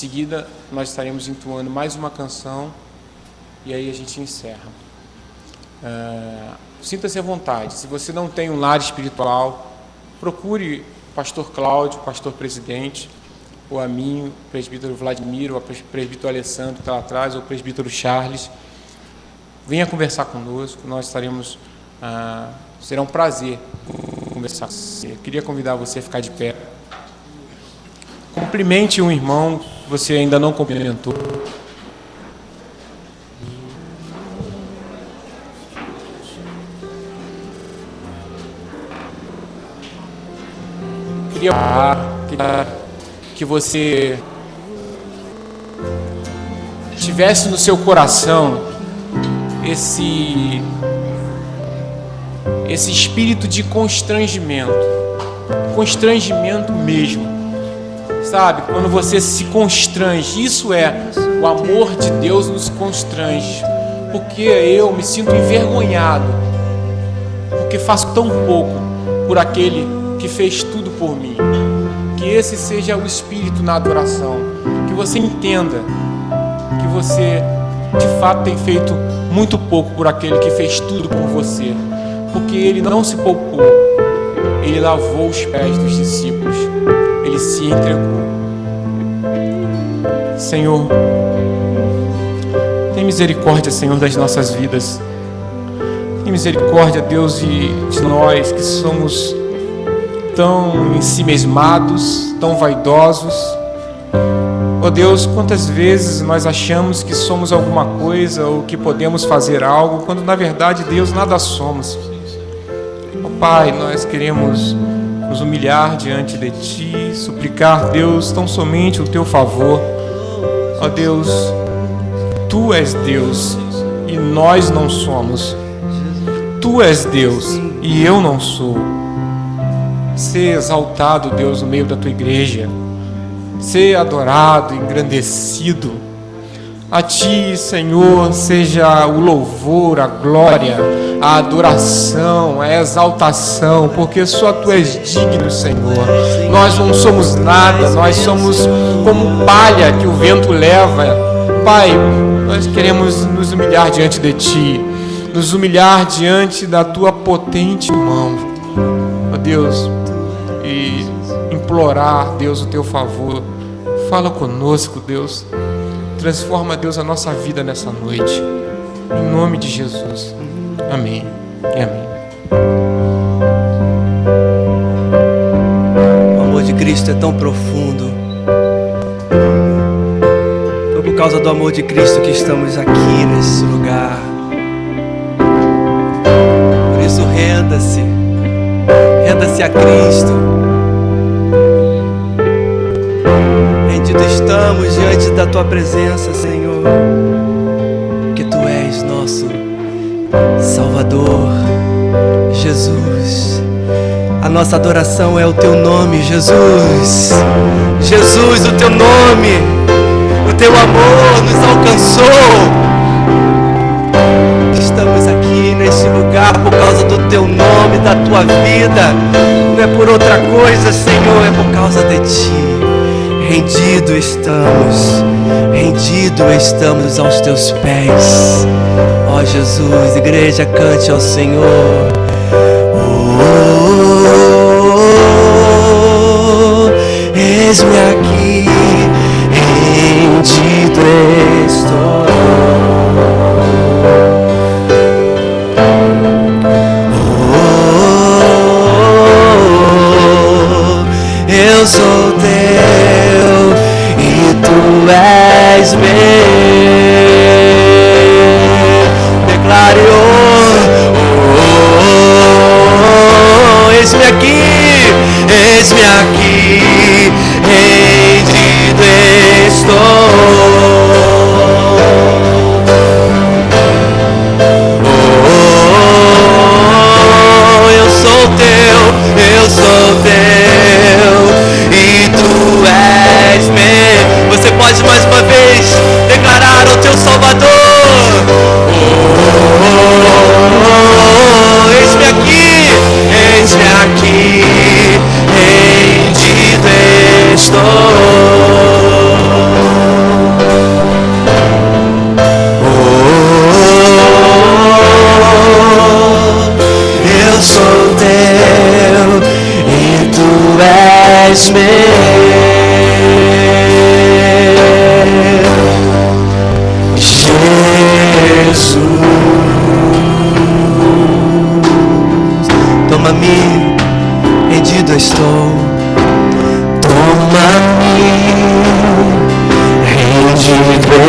seguida, nós estaremos entoando mais uma canção e aí a gente encerra. Sinta-se à vontade. Se você não tem um lar espiritual, procure o pastor Cláudio, o pastor presidente, ou a mim, o presbítero Vladimir, ou o presbítero Alessandro que está lá atrás, ou o presbítero Charles. Venha conversar conosco, nós estaremos... será um prazer conversar com você. Eu queria convidar você a ficar de pé. Cumprimente um irmão que você ainda não cumprimentou. Queria que você tivesse no seu coração esse espírito de constrangimento mesmo, sabe? Quando você se constrange, isso é, o amor de Deus nos constrange, porque eu me sinto envergonhado, porque faço tão pouco por aquele que fez tudo por mim. Que esse seja o espírito na adoração, que você entenda que você de fato tem feito muito pouco por aquele que fez tudo por você, porque ele não se poupou, ele lavou os pés dos discípulos, ele se entregou. Senhor, tem misericórdia, Senhor, das nossas vidas. Tem misericórdia, Deus, de nós que somos tão ensimesmados, tão vaidosos. Ó Deus, quantas vezes nós achamos que somos alguma coisa ou que podemos fazer algo, quando na verdade, Deus, nada somos. Ó Pai, nós queremos nos humilhar diante de Ti, suplicar, Deus, tão somente o Teu favor. Ó Deus, Tu és Deus e nós não somos. Tu és Deus e eu não sou. Ser exaltado, Deus, no meio da Tua igreja. Ser adorado, engrandecido. A Ti, Senhor, seja o louvor, a glória, a adoração, a exaltação, porque só Tu és digno, Senhor. Nós não somos nada, nós somos como palha que o vento leva. Pai, nós queremos nos humilhar diante de Ti, nos humilhar diante da Tua potente mão, ó Deus, e implorar, Deus, o Teu favor. Fala conosco, Deus. Transforma, Deus, a nossa vida nessa noite. Em nome de Jesus. Amém e amém. O amor de Cristo é tão profundo. Foi por causa do amor de Cristo que estamos aqui nesse lugar. Por isso, renda-se. Renda-se a Cristo. Rendido estamos diante da Tua presença, Senhor, que Tu és nosso Salvador, Jesus. A nossa adoração é o Teu nome, Jesus. Jesus, o Teu nome, o Teu amor nos alcançou. Estamos aqui neste lugar por causa do Teu nome, da Tua vida. Não é por outra coisa, Senhor, é por causa de Ti. Rendido estamos aos Teus pés. Ó Jesus, igreja, cante ao Senhor. Eis-me aqui, rendido estou. Eu sou Teu e Tu és meu. Declare, eis-me aqui, rendido estou.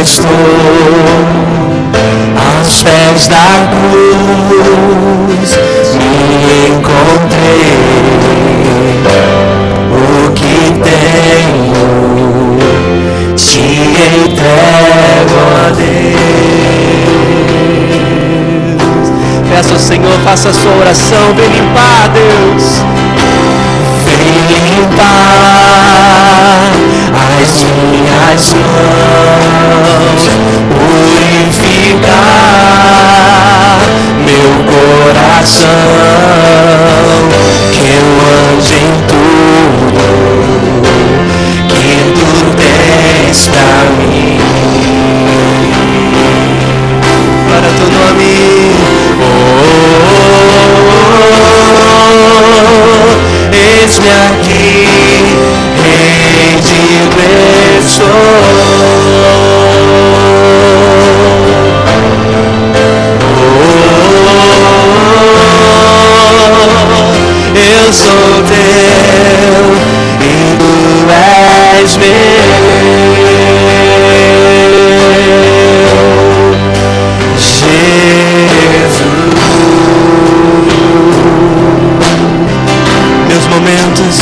estou aos pés da cruz, me encontrei. O que tenho te entrego a Deus. Peça ao Senhor, faça a sua oração. Vem limpar, Deus. Vem limpar as minhas mãos, purificar meu coração, que eu ande em tudo que tu tens pra mim. Para teu nome, eis-me aqui, rendido estou. Eu sou teu e tu és meu, Jesus. Meus momentos,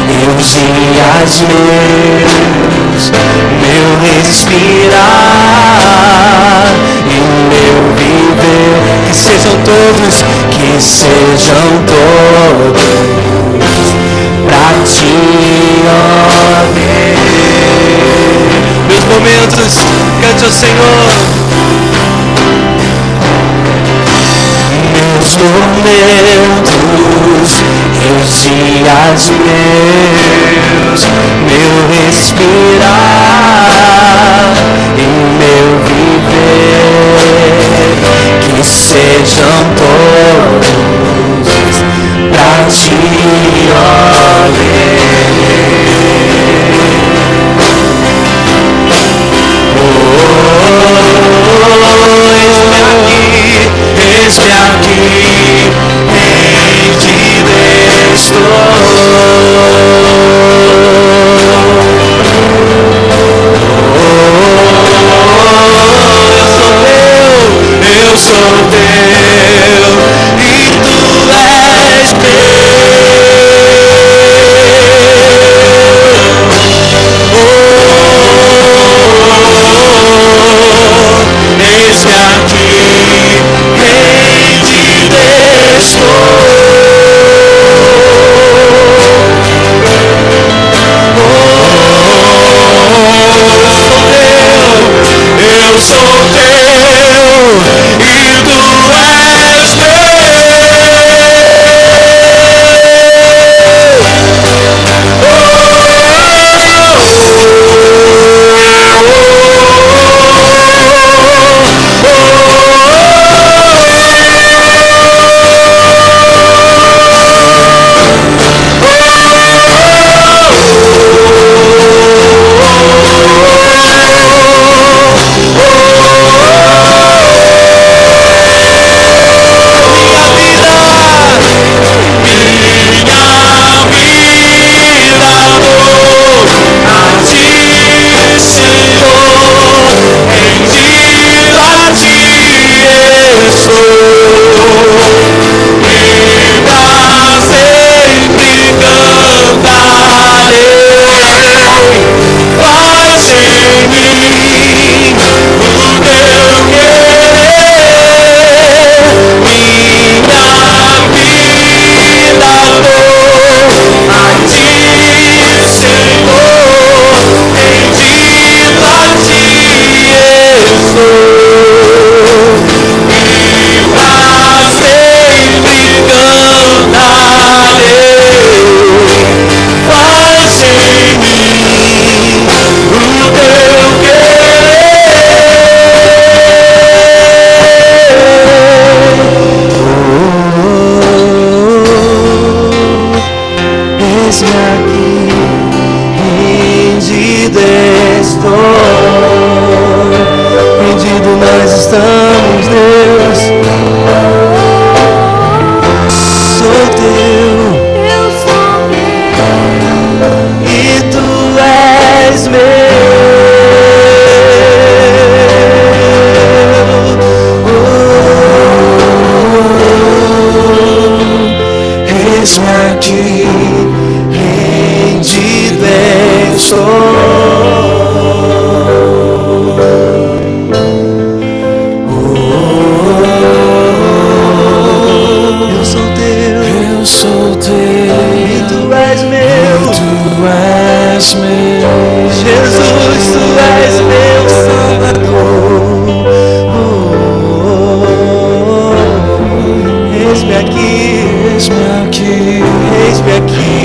meus dias meus, meu respirar e meu viver, que sejam todos pra ti, ó Deus. Meus momentos, cante ao Senhor. Meus momentos, meus dias meus, meu respirar e meu viver, que sejam todos pra ti, ó eis-me aqui, rendido estou. Eu sou teu e tu és meu. Eis-me aqui, rendido estou. Eu sou teu e tu és aqui, rendido estou. Eu sou teu, e tu és meu, Jesus, tu és meu Salvador. Eis-me aqui, eis-me aqui,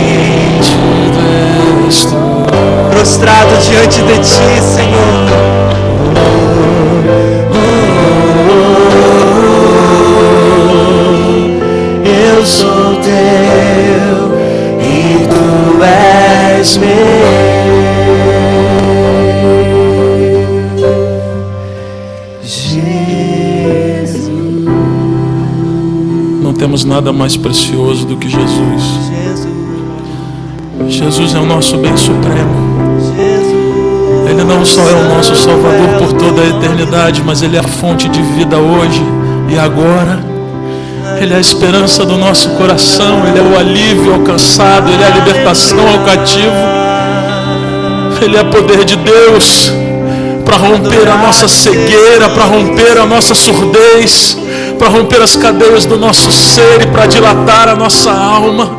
prostrado diante de ti, Senhor. Eu sou teu e tu és meu. Jesus. Não temos nada mais precioso do que Jesus. Jesus é o nosso bem supremo. Ele não só é o nosso Salvador por toda a eternidade, mas Ele é a fonte de vida hoje e agora. Ele é a esperança do nosso coração, Ele é o alívio ao cansado, Ele é a libertação ao cativo. Ele é poder de Deus para romper a nossa cegueira, para romper a nossa surdez, para romper as cadeias do nosso ser e para dilatar a nossa alma.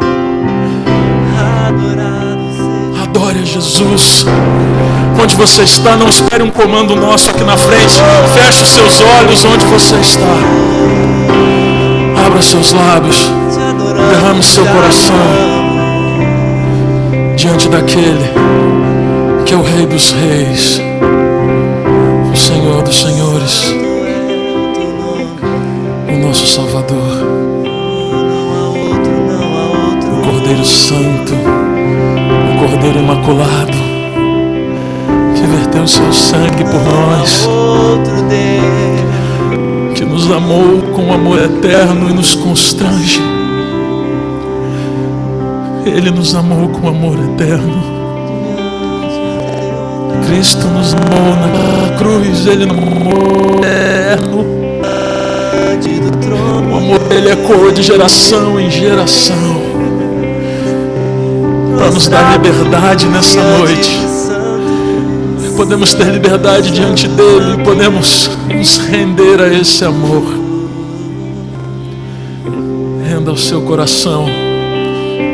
Adore a Jesus. Onde você está, não espere um comando nosso aqui na frente. Feche os seus olhos onde você está. Abra seus lábios, derrame seu coração diante daquele que é o Rei dos Reis, o Senhor dos Senhores, o nosso Salvador, o Cordeiro Santo, o Cordeiro Imaculado, que verteu seu sangue por nós, que nos amou com amor eterno e nos constrange. Ele nos amou com amor eterno. Cristo nos amou na cruz, Ele nos amou eterno. O amor dele ecoa de geração em geração para nos dar liberdade nessa noite. Podemos ter liberdade diante dele, podemos nos render a esse amor. Renda o seu coração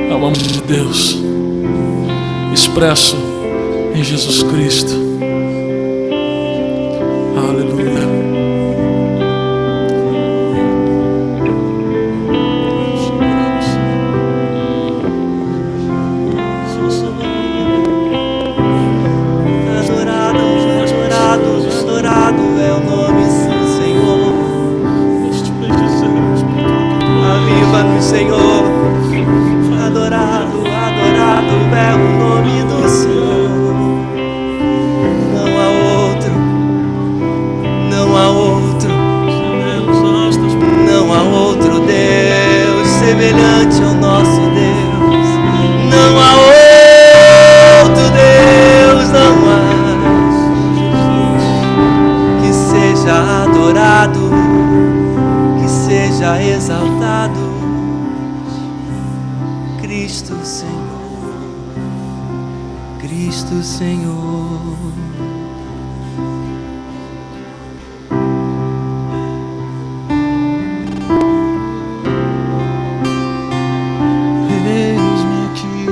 ao amor de Deus, expresso em Jesus Cristo. Aleluia. Adorado é o nome do Senhor. Aviva-nos, Senhor. Adorado é o nome do Senhor. Não há outro, não há outro, não há outro Deus semelhante ao nosso Deus. Não há outro Deus, não há. Que seja adorado, que seja exaltado, Cristo Senhor, Cristo Senhor. Eis-me aqui,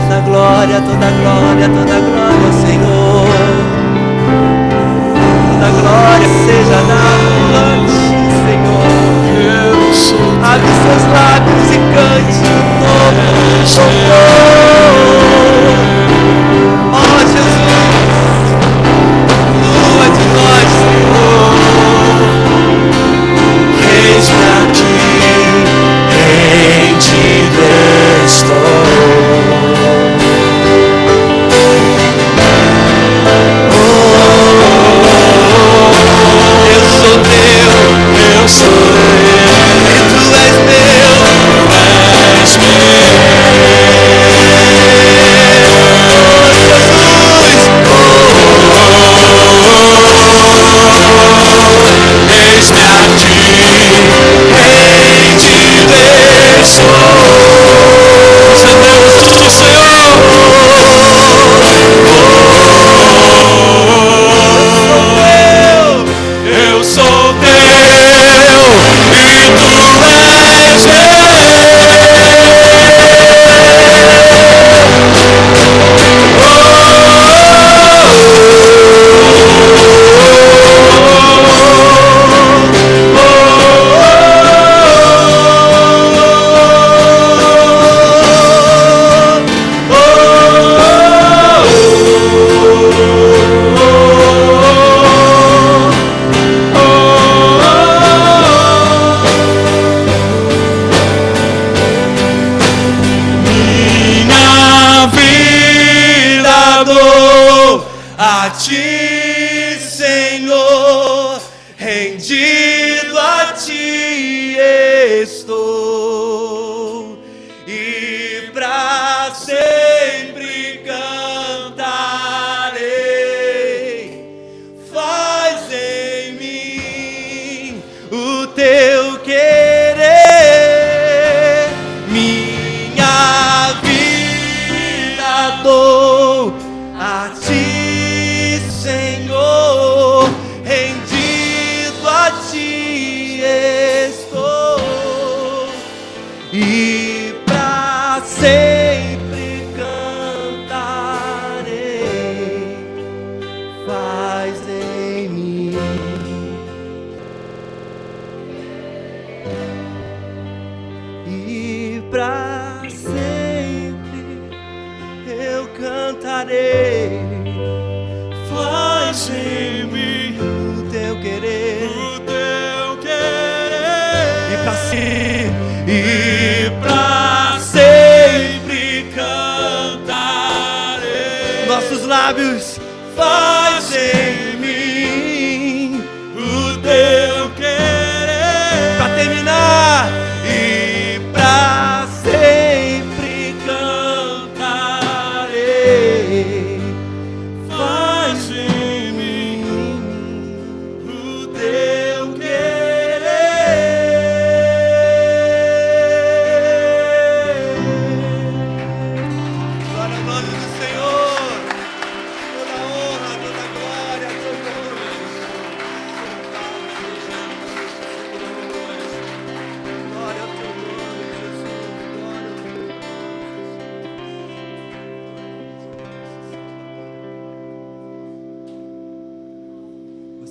Toda glória, toda glória, toda glória, Senhor. Toda glória seja dada a ti, Senhor. Abre seus lábios e cante um novo louvor. Ó Jesus, flua de nós, Senhor. Eis-me aqui, rendido estou. Eu sou teu, e tu és meu, tu és meu. Jesus, eis-me aqui.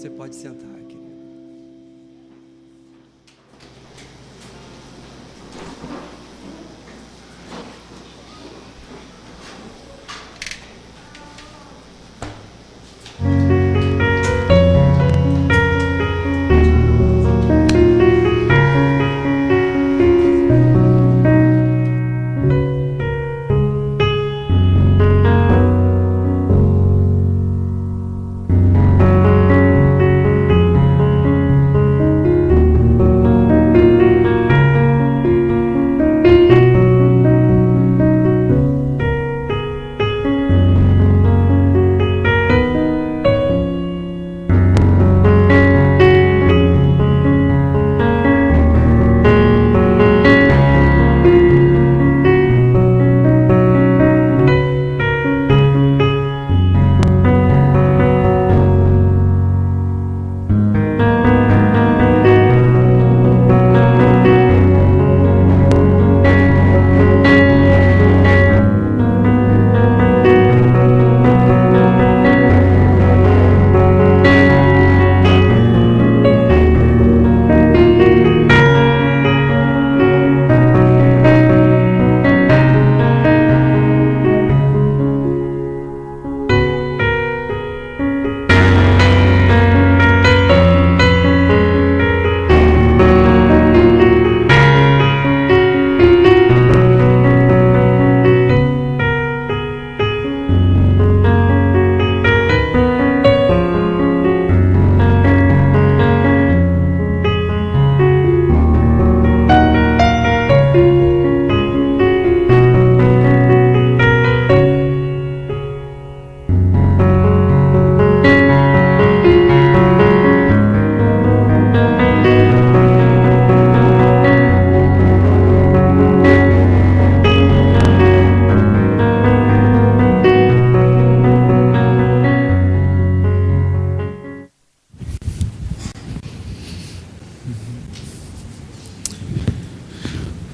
Você pode sentar, querido.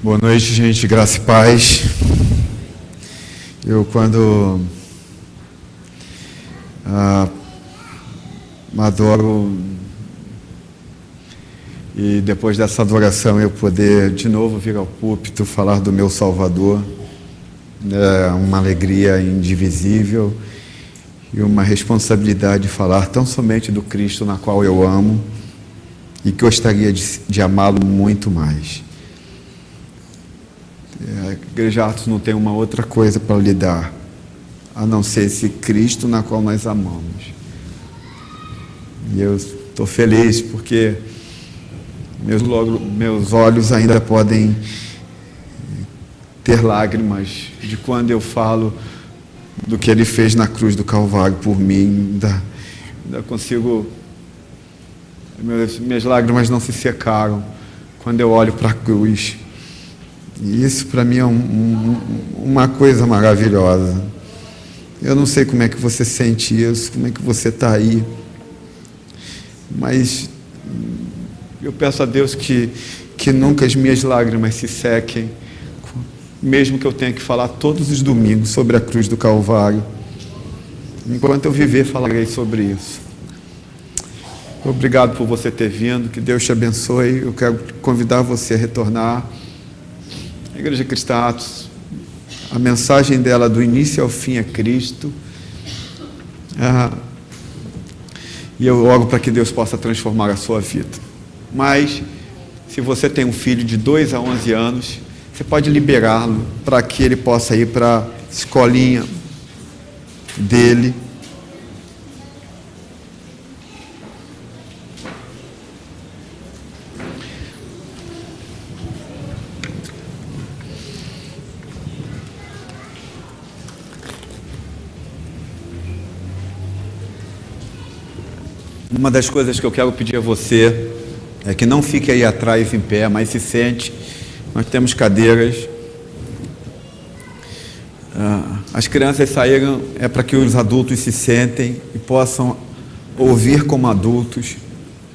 Boa noite, gente, graça e paz. Eu, quando adoro, e depois dessa adoração eu poder de novo vir ao púlpito falar do meu Salvador, é uma alegria indivisível e uma responsabilidade de falar tão somente do Cristo na qual eu amo e que gostaria de amá-lo muito mais. A Igreja Atos não tem uma outra coisa para lhe dar, a não ser esse Cristo na qual nós amamos. E eu estou feliz porque meus olhos ainda podem ter lágrimas de quando eu falo do que Ele fez na cruz do Calvário por mim. Ainda consigo, minhas lágrimas não se secaram quando eu olho para a cruz. E isso para mim é uma coisa maravilhosa. Eu não sei como é que você sente isso, como é que você está aí, mas eu peço a Deus que nunca as minhas lágrimas se sequem, mesmo que eu tenha que falar todos os domingos sobre a cruz do Calvário. Enquanto eu viver, falarei sobre isso. Obrigado por você ter vindo, que Deus te abençoe. Eu quero convidar você a retornar. A Igreja Cristã Atos, a mensagem dela do início ao fim é Cristo. E eu oro para que Deus possa transformar a sua vida. Mas, se você tem um filho de 2 a 11 anos, você pode liberá-lo para que ele possa ir para a escolinha dele. Uma das coisas que eu quero pedir a você é que não fique aí atrás em pé, mas se sente. Nós temos cadeiras. As crianças saíram para que os adultos se sentem e possam ouvir como adultos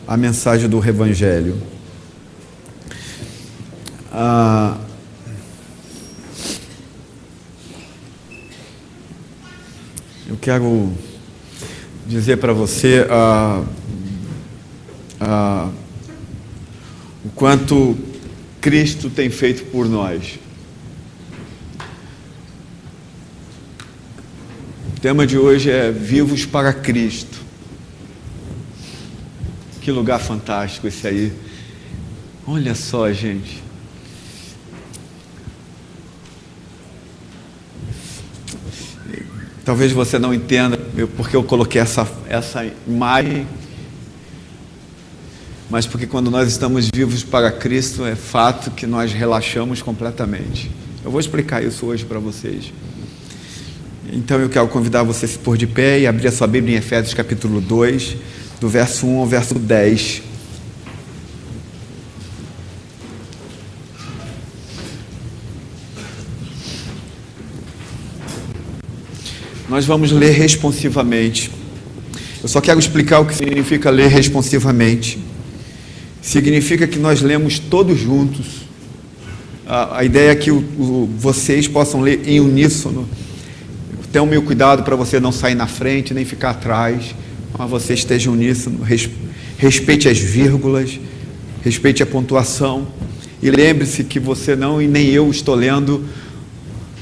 a mensagem do Evangelho. Eu quero dizer para você o quanto Cristo tem feito por nós. O tema de hoje é Vivos para Cristo. Que lugar fantástico esse aí. Olha só, gente. Talvez você não entenda porque eu coloquei essa imagem, mas porque quando nós estamos vivos para Cristo, é fato que nós relaxamos completamente. Eu vou explicar isso hoje para vocês. Então eu quero convidar você a se pôr de pé e abrir a sua Bíblia em Efésios capítulo 2, do verso 1 ao verso 10. Nós vamos ler responsivamente. Eu só quero explicar o que significa ler responsivamente. Significa que nós lemos todos juntos. A ideia é que vocês possam ler em uníssono. Tenha o meu cuidado para você não sair na frente, nem ficar atrás, mas você esteja uníssono. Respeite as vírgulas, respeite a pontuação. E lembre-se que você não e nem eu estou lendo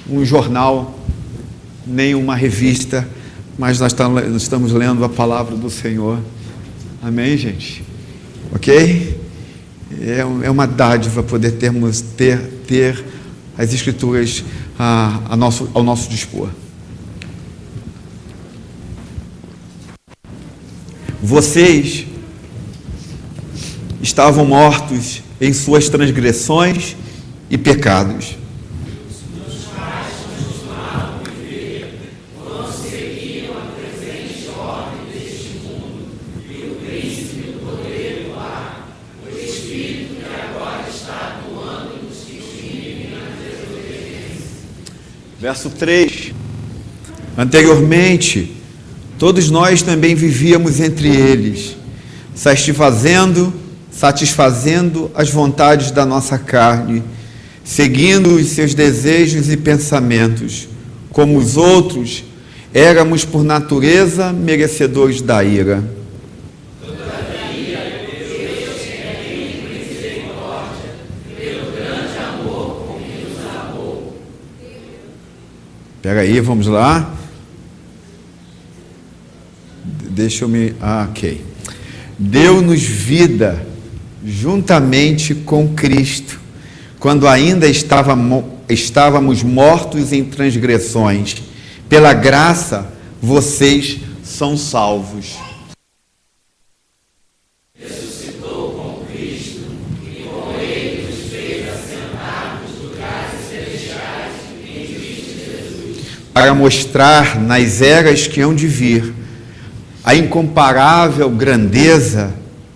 um jornal, nem uma revista, mas nós estamos lendo a palavra do Senhor. Amém, gente? Ok? É uma dádiva poder ter as Escrituras ao nosso dispor. Vocês estavam mortos em suas transgressões e pecados. Verso 3. Anteriormente, todos nós também vivíamos entre eles, satisfazendo as vontades da nossa carne, seguindo os seus desejos e pensamentos. Como os outros, éramos por natureza merecedores da ira. Espera aí, vamos lá. Deixa eu me... ok. Deu-nos vida juntamente com Cristo, quando ainda estávamos mortos em transgressões. Pela graça, vocês são salvos. Ressuscitou com Cristo e com Ele nos fez assentar nos lugares celestiais em Cristo Jesus, para mostrar nas eras que hão de vir a incomparável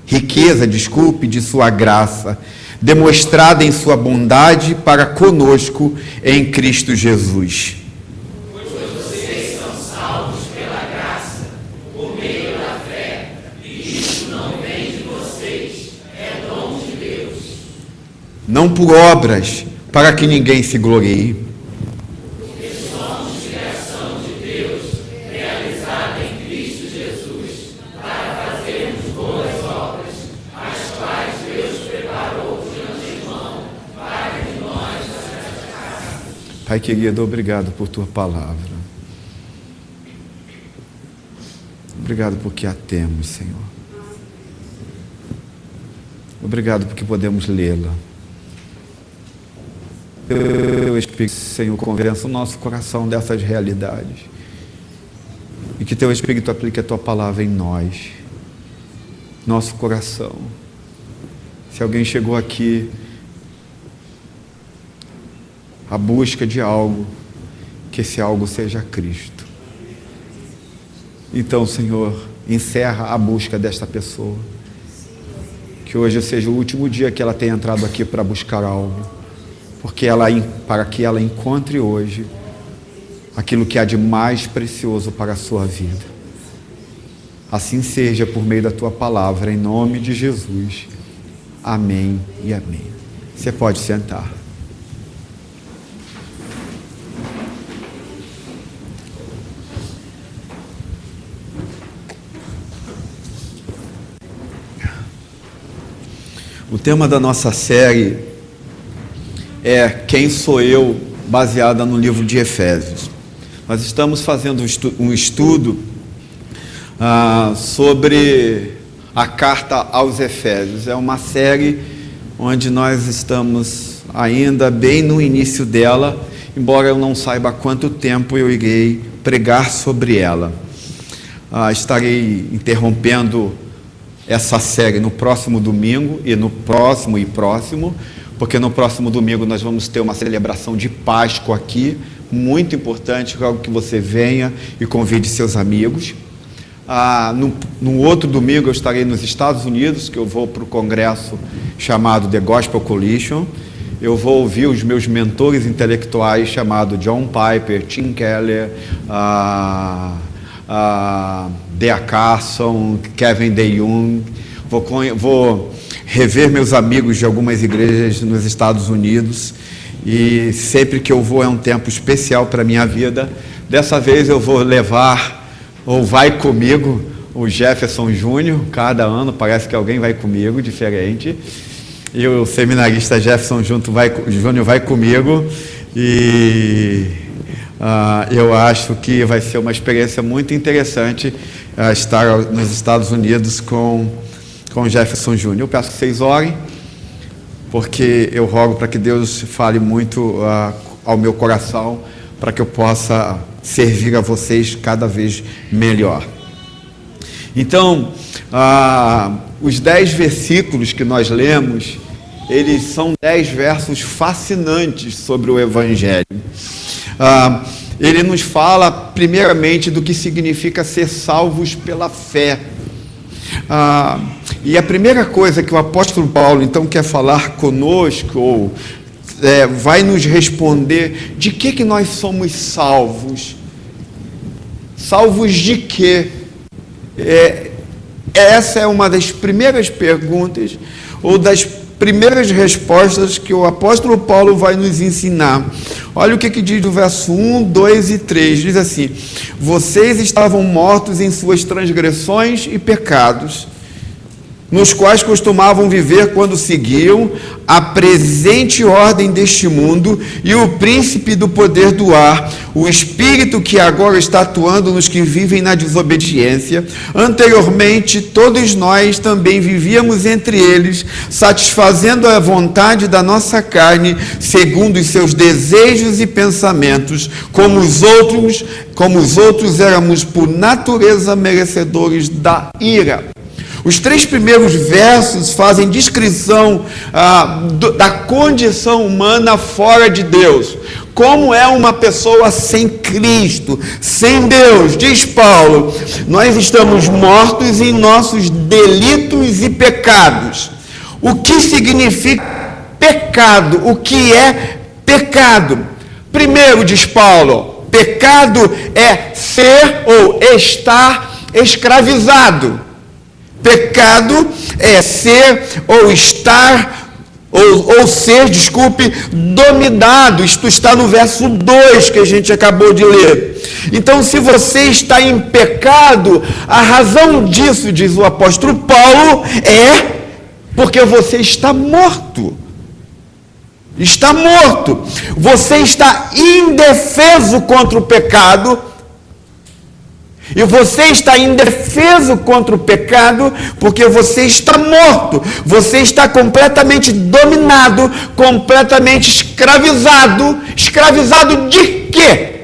riqueza de sua graça, demonstrada em sua bondade para conosco em Cristo Jesus. Pois vocês são salvos pela graça, por meio da fé, e isso não vem de vocês, é dom de Deus. Não por obras, para que ninguém se glorie. Pai querido, obrigado por tua palavra. Obrigado porque a temos, Senhor. Obrigado porque podemos lê-la. Teu Espírito, Senhor, convença o nosso coração dessas realidades. E que teu Espírito aplique a tua palavra em nós, nosso coração. Se alguém chegou aqui à busca de algo, que esse algo seja Cristo. Então, Senhor, encerra a busca desta pessoa. Que hoje seja o último dia que ela tenha entrado aqui para buscar algo, para que ela encontre hoje aquilo que há de mais precioso para a sua vida. Assim seja por meio da tua palavra, em nome de Jesus. Amém e amém. Você pode sentar. O tema da nossa série é Quem Sou Eu, baseada no livro de Efésios. Nós estamos fazendo um estudo sobre a carta aos Efésios. É uma série onde nós estamos ainda bem no início dela, embora eu não saiba quanto tempo eu irei pregar sobre ela. Estarei interrompendo essa série no próximo domingo e no próximo, porque no próximo domingo nós vamos ter uma celebração de Páscoa aqui, muito importante, algo que você venha e convide seus amigos. No outro domingo eu estarei nos Estados Unidos, que eu vou para o congresso chamado The Gospel Coalition. Eu vou ouvir os meus mentores intelectuais chamados John Piper, Tim Keller, D.A. Carson, Kevin DeYoung. Vou rever meus amigos de algumas igrejas nos Estados Unidos, e sempre que eu vou é um tempo especial para a minha vida. Dessa vez eu vou levar, ou vai comigo, o Jefferson Júnior. Cada ano parece que alguém vai comigo, diferente, e o seminarista Jefferson Júnior vai comigo, e eu acho que vai ser uma experiência muito interessante estar nos Estados Unidos com Jefferson Júnior. Eu peço que vocês orem, porque eu rogo para que Deus fale muito ao meu coração, para que eu possa servir a vocês cada vez melhor. Então, os 10 versículos que nós lemos, eles são 10 versos fascinantes sobre o Evangelho. Ele nos fala primeiramente do que significa ser salvos pela fé. E a primeira coisa que o apóstolo Paulo então quer falar conosco, vai nos responder de que nós somos salvos. Salvos de quê? Essa é uma das primeiras perguntas, ou das primeiras respostas que o apóstolo Paulo vai nos ensinar. Olha o que diz o verso 1, 2 e 3. Diz assim: vocês estavam mortos em suas transgressões e pecados, nos quais costumavam viver quando seguiam a presente ordem deste mundo e o príncipe do poder do ar, o espírito que agora está atuando nos que vivem na desobediência. Anteriormente, todos nós também vivíamos entre eles, satisfazendo a vontade da nossa carne, segundo os seus desejos e pensamentos. Como os outros éramos por natureza merecedores da ira. Os 3 primeiros versos fazem descrição da condição humana fora de Deus. Como é uma pessoa sem Cristo, sem Deus. Diz Paulo: nós estamos mortos em nossos delitos e pecados. O que significa pecado? O que é pecado? Primeiro, diz Paulo, pecado é ser ou estar escravizado. Pecado é ser ou estar, ou ser, dominado. Isto está no verso 2 que a gente acabou de ler. Então, se você está em pecado, a razão disso, diz o apóstolo Paulo, é porque você está morto. Está morto. Você está indefeso contra o pecado. E você está indefeso contra o pecado porque você está morto. Você está completamente dominado, completamente escravizado. Escravizado de quê?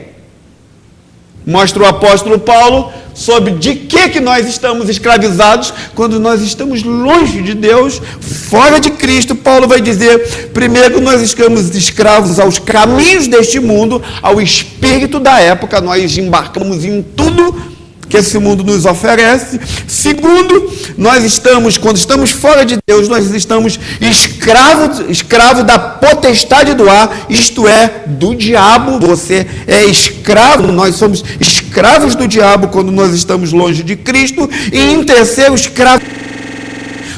Mostra o apóstolo Paulo sobre de que nós estamos escravizados quando nós estamos longe de Deus, fora de Cristo. Paulo vai dizer: primeiro, nós estamos escravos aos caminhos deste mundo, ao espírito da época. Nós embarcamos em tudo que esse mundo nos oferece. Segundo, quando estamos fora de Deus, nós estamos escravos da potestade do ar, isto é, do diabo. Você é escravo, nós somos escravos do diabo quando nós estamos longe de Cristo. E em terceiro, escravos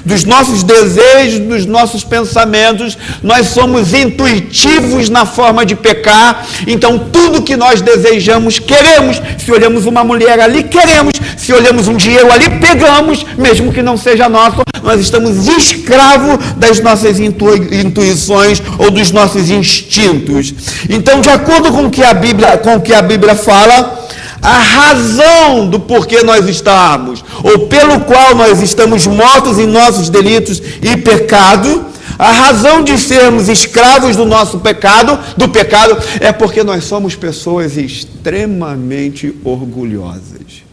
dos nossos desejos, dos nossos pensamentos. Nós somos intuitivos na forma de pecar. Então tudo que nós desejamos, queremos. Se olhamos uma mulher ali, queremos. Se olhamos um dinheiro ali, pegamos, mesmo que não seja nosso. Nós estamos escravos das nossas intuições ou dos nossos instintos. Então, de acordo com o que a Bíblia fala, a razão do porquê nós estamos, ou pelo qual nós estamos mortos em nossos delitos e pecado, a razão de sermos escravos do nosso pecado, é porque nós somos pessoas extremamente orgulhosas.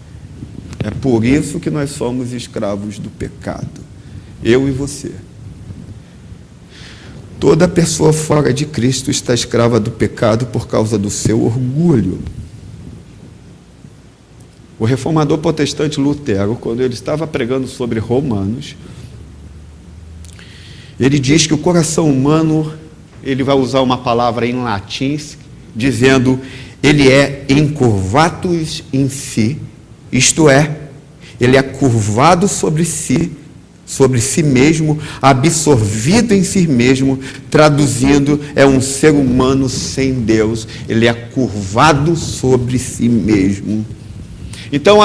É por isso que nós somos escravos do pecado. Eu e você. Toda pessoa fora de Cristo está escrava do pecado por causa do seu orgulho. O reformador protestante Lutero, quando ele estava pregando sobre Romanos, ele diz que o coração humano, ele vai usar uma palavra em latim, dizendo, ele é incurvatus in si, isto é, ele é curvado sobre si mesmo, absorvido em si mesmo. Traduzindo, é um ser humano sem Deus, ele é curvado sobre si mesmo. Então,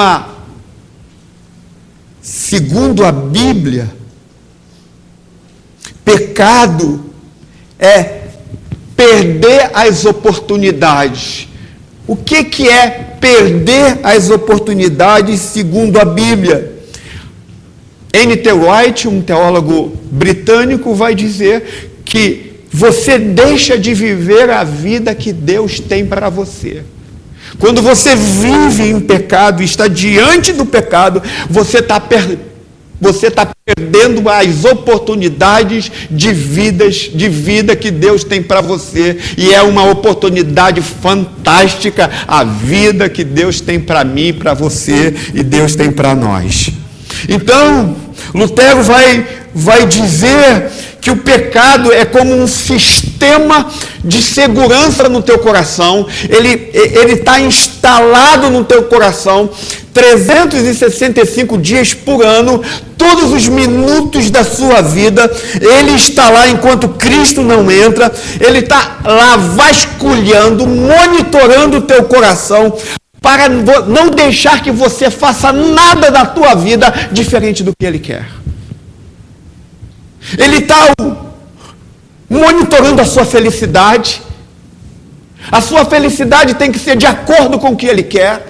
segundo a Bíblia, pecado é perder as oportunidades. O que é perder as oportunidades segundo a Bíblia? N.T. Wright, um teólogo britânico, vai dizer que você deixa de viver a vida que Deus tem para você. Quando você vive em pecado e está diante do pecado, você está perdendo as oportunidades de vida que Deus tem para você. E é uma oportunidade fantástica a vida que Deus tem para mim, para você, e Deus tem para nós. Então, Lutero vai dizer que o pecado é como um sistema de segurança no teu coração. Ele está instalado no teu coração. 365 dias por ano, todos os minutos da sua vida, Ele está lá enquanto Cristo não entra, Ele está lá vasculhando, monitorando o teu coração, para não deixar que você faça nada da tua vida diferente do que Ele quer. Ele está monitorando a sua felicidade. A sua felicidade tem que ser de acordo com o que Ele quer.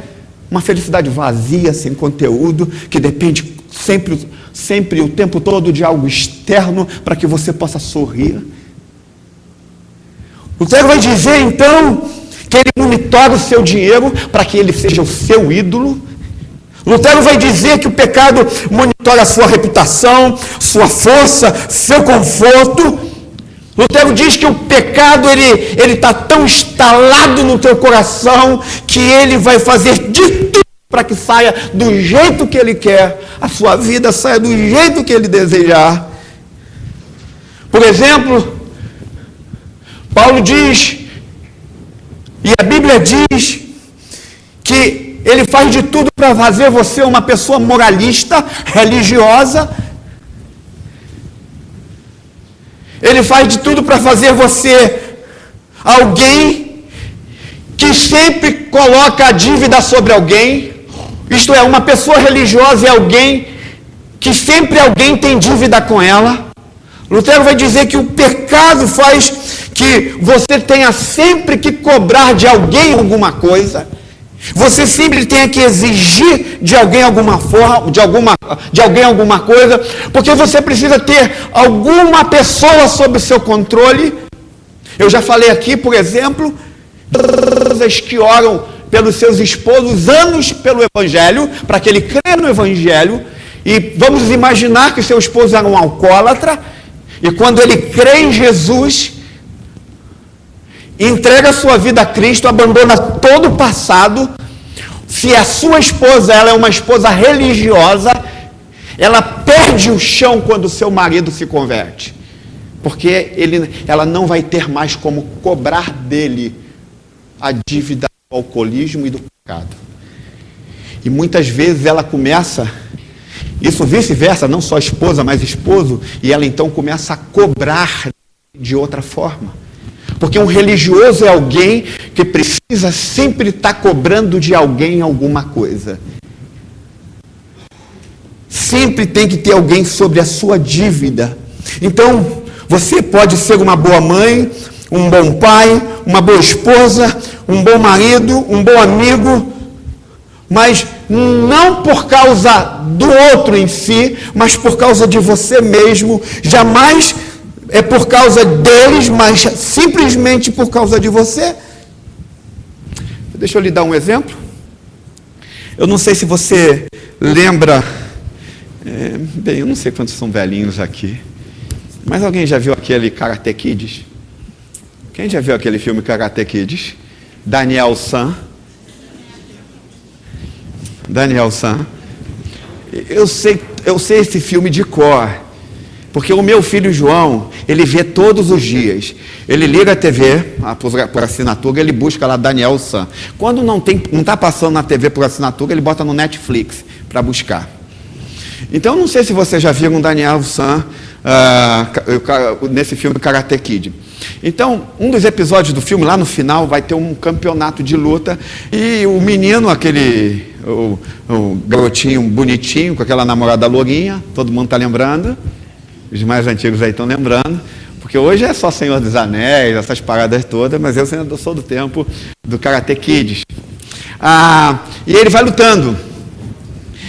Uma felicidade vazia, sem conteúdo, que depende sempre o tempo todo de algo externo para que você possa sorrir. O texto vai dizer então que Ele monitora o seu dinheiro para que ele seja o seu ídolo. Lutero vai dizer que o pecado monitora a sua reputação, sua força, seu conforto. Lutero diz que o pecado ele está tão instalado no teu coração que ele vai fazer de tudo para que saia do jeito que ele quer, a sua vida saia do jeito que ele desejar. Por exemplo, Paulo diz, e a Bíblia diz, que ele faz de tudo para fazer você uma pessoa moralista, religiosa. Ele faz de tudo para fazer você alguém que sempre coloca a dívida sobre alguém. Isto é, uma pessoa religiosa é alguém que sempre alguém tem dívida com ela. Lutero vai dizer que o pecado faz que você tenha sempre que cobrar de alguém alguma coisa. Você sempre tem que exigir de alguém alguma forma, de alguém alguma coisa, porque você precisa ter alguma pessoa sob o seu controle. Eu já falei aqui, por exemplo, que oram pelos seus esposos anos pelo Evangelho, para que ele creia no Evangelho, e vamos imaginar que seu esposo era um alcoólatra, e quando ele crê em Jesus, entrega a sua vida a Cristo, abandona todo o passado. Se a sua esposa ela é uma esposa religiosa, ela perde o chão quando o seu marido se converte, porque ela não vai ter mais como cobrar dele a dívida do alcoolismo e do pecado. E muitas vezes ela começa, isso vice-versa, não só esposa, mas esposo, e ela então começa a cobrar de outra forma. Porque um religioso é alguém que precisa sempre estar cobrando de alguém alguma coisa. Sempre tem que ter alguém sobre a sua dívida. Então, você pode ser uma boa mãe, um bom pai, uma boa esposa, um bom marido, um bom amigo, mas não por causa do outro em si, mas por causa de você mesmo. Jamais é por causa deles, mas simplesmente por causa de você. Deixa eu lhe dar um exemplo. Eu não sei se você lembra, bem, eu não sei quantos são velhinhos aqui, mas alguém já viu aquele Karate Kids? Quem já viu aquele filme Karate Kids? Daniel San. Eu sei esse filme de cor. Porque o meu filho João, ele vê todos os dias. Ele liga a TV, por assinatura, ele busca lá Daniel San. Quando não está passando na TV por assinatura, ele bota no Netflix para buscar. Então, eu não sei se você já viu um Daniel San nesse filme Karate Kid. Então, um dos episódios do filme, lá no final, vai ter um campeonato de luta. E o menino, o garotinho bonitinho, com aquela namorada lourinha, todo mundo está lembrando. Os mais antigos aí estão lembrando, porque hoje é só Senhor dos Anéis, essas paradas todas, mas eu sou do tempo do Karate Kids. E ele vai lutando.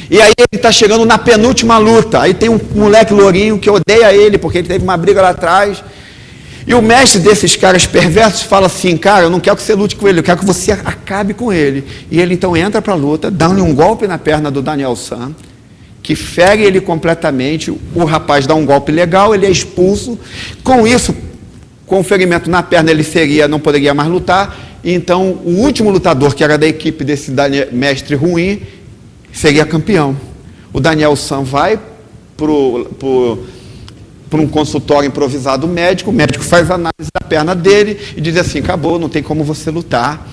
E aí ele está chegando na penúltima luta. Aí tem um moleque lourinho que odeia ele, porque ele teve uma briga lá atrás. E o mestre desses caras perversos fala assim: cara, eu não quero que você lute com ele, eu quero que você acabe com ele. E ele então entra para a luta, dá-lhe um golpe na perna do Daniel San, que fere ele completamente. O rapaz dá um golpe legal, ele é expulso. Com isso, com o ferimento na perna, ele não poderia mais lutar. E então, o último lutador, que era da equipe desse mestre ruim, seria campeão. O Daniel San vai para um consultório improvisado médico, o médico faz análise da perna dele e diz assim: acabou, não tem como você lutar.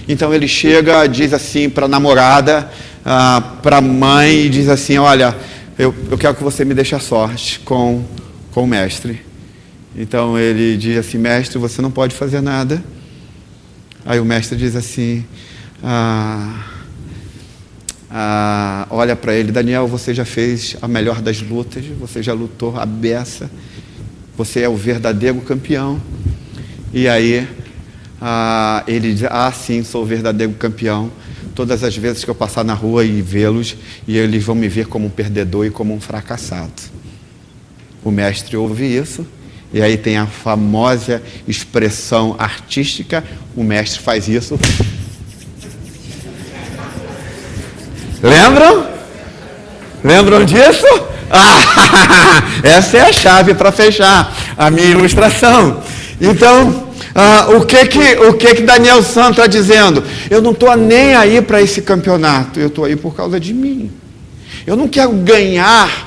Então ele chega, diz assim para a namorada: para a mãe e diz assim: olha, eu quero que você me deixe a sorte com o mestre. Então ele diz assim: mestre, você não pode fazer nada. Aí o mestre diz assim, olha para ele: Daniel, você já fez a melhor das lutas, você já lutou a beça, você é o verdadeiro campeão. E aí ele diz: sim, sou o verdadeiro campeão. Todas as vezes que eu passar na rua e vê-los, e eles vão me ver como um perdedor e como um fracassado. O mestre ouve isso, e aí tem a famosa expressão artística: o mestre faz isso. Lembram disso? Essa é a chave para fechar a minha ilustração. Então, o que Daniel San está dizendo? Eu não estou nem aí para esse campeonato, eu estou aí por causa de mim. Eu não quero ganhar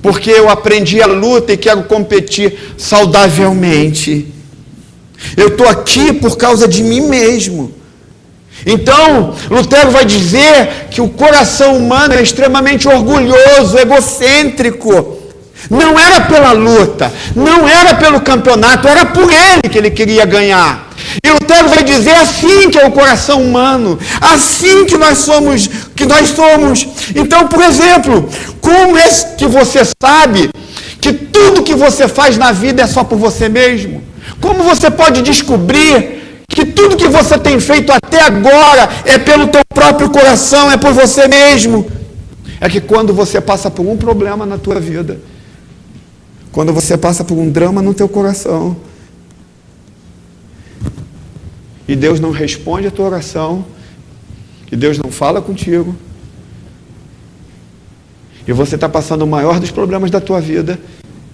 porque eu aprendi a luta e quero competir saudavelmente. Eu estou aqui por causa de mim mesmo. Então, Lutero vai dizer que o coração humano é extremamente orgulhoso, egocêntrico. Não era pela luta, não era pelo campeonato, era por ele que ele queria ganhar. E Lutero vai dizer: assim que é o coração humano, assim que nós somos. Então, por exemplo, como é que você sabe que tudo que você faz na vida é só por você mesmo? Como você pode descobrir que tudo que você tem feito até agora é pelo teu próprio coração, é por você mesmo? É que quando você passa por um problema na tua vida, quando você passa por um drama no teu coração, e Deus não responde a tua oração, e Deus não fala contigo, e você está passando o maior dos problemas da tua vida,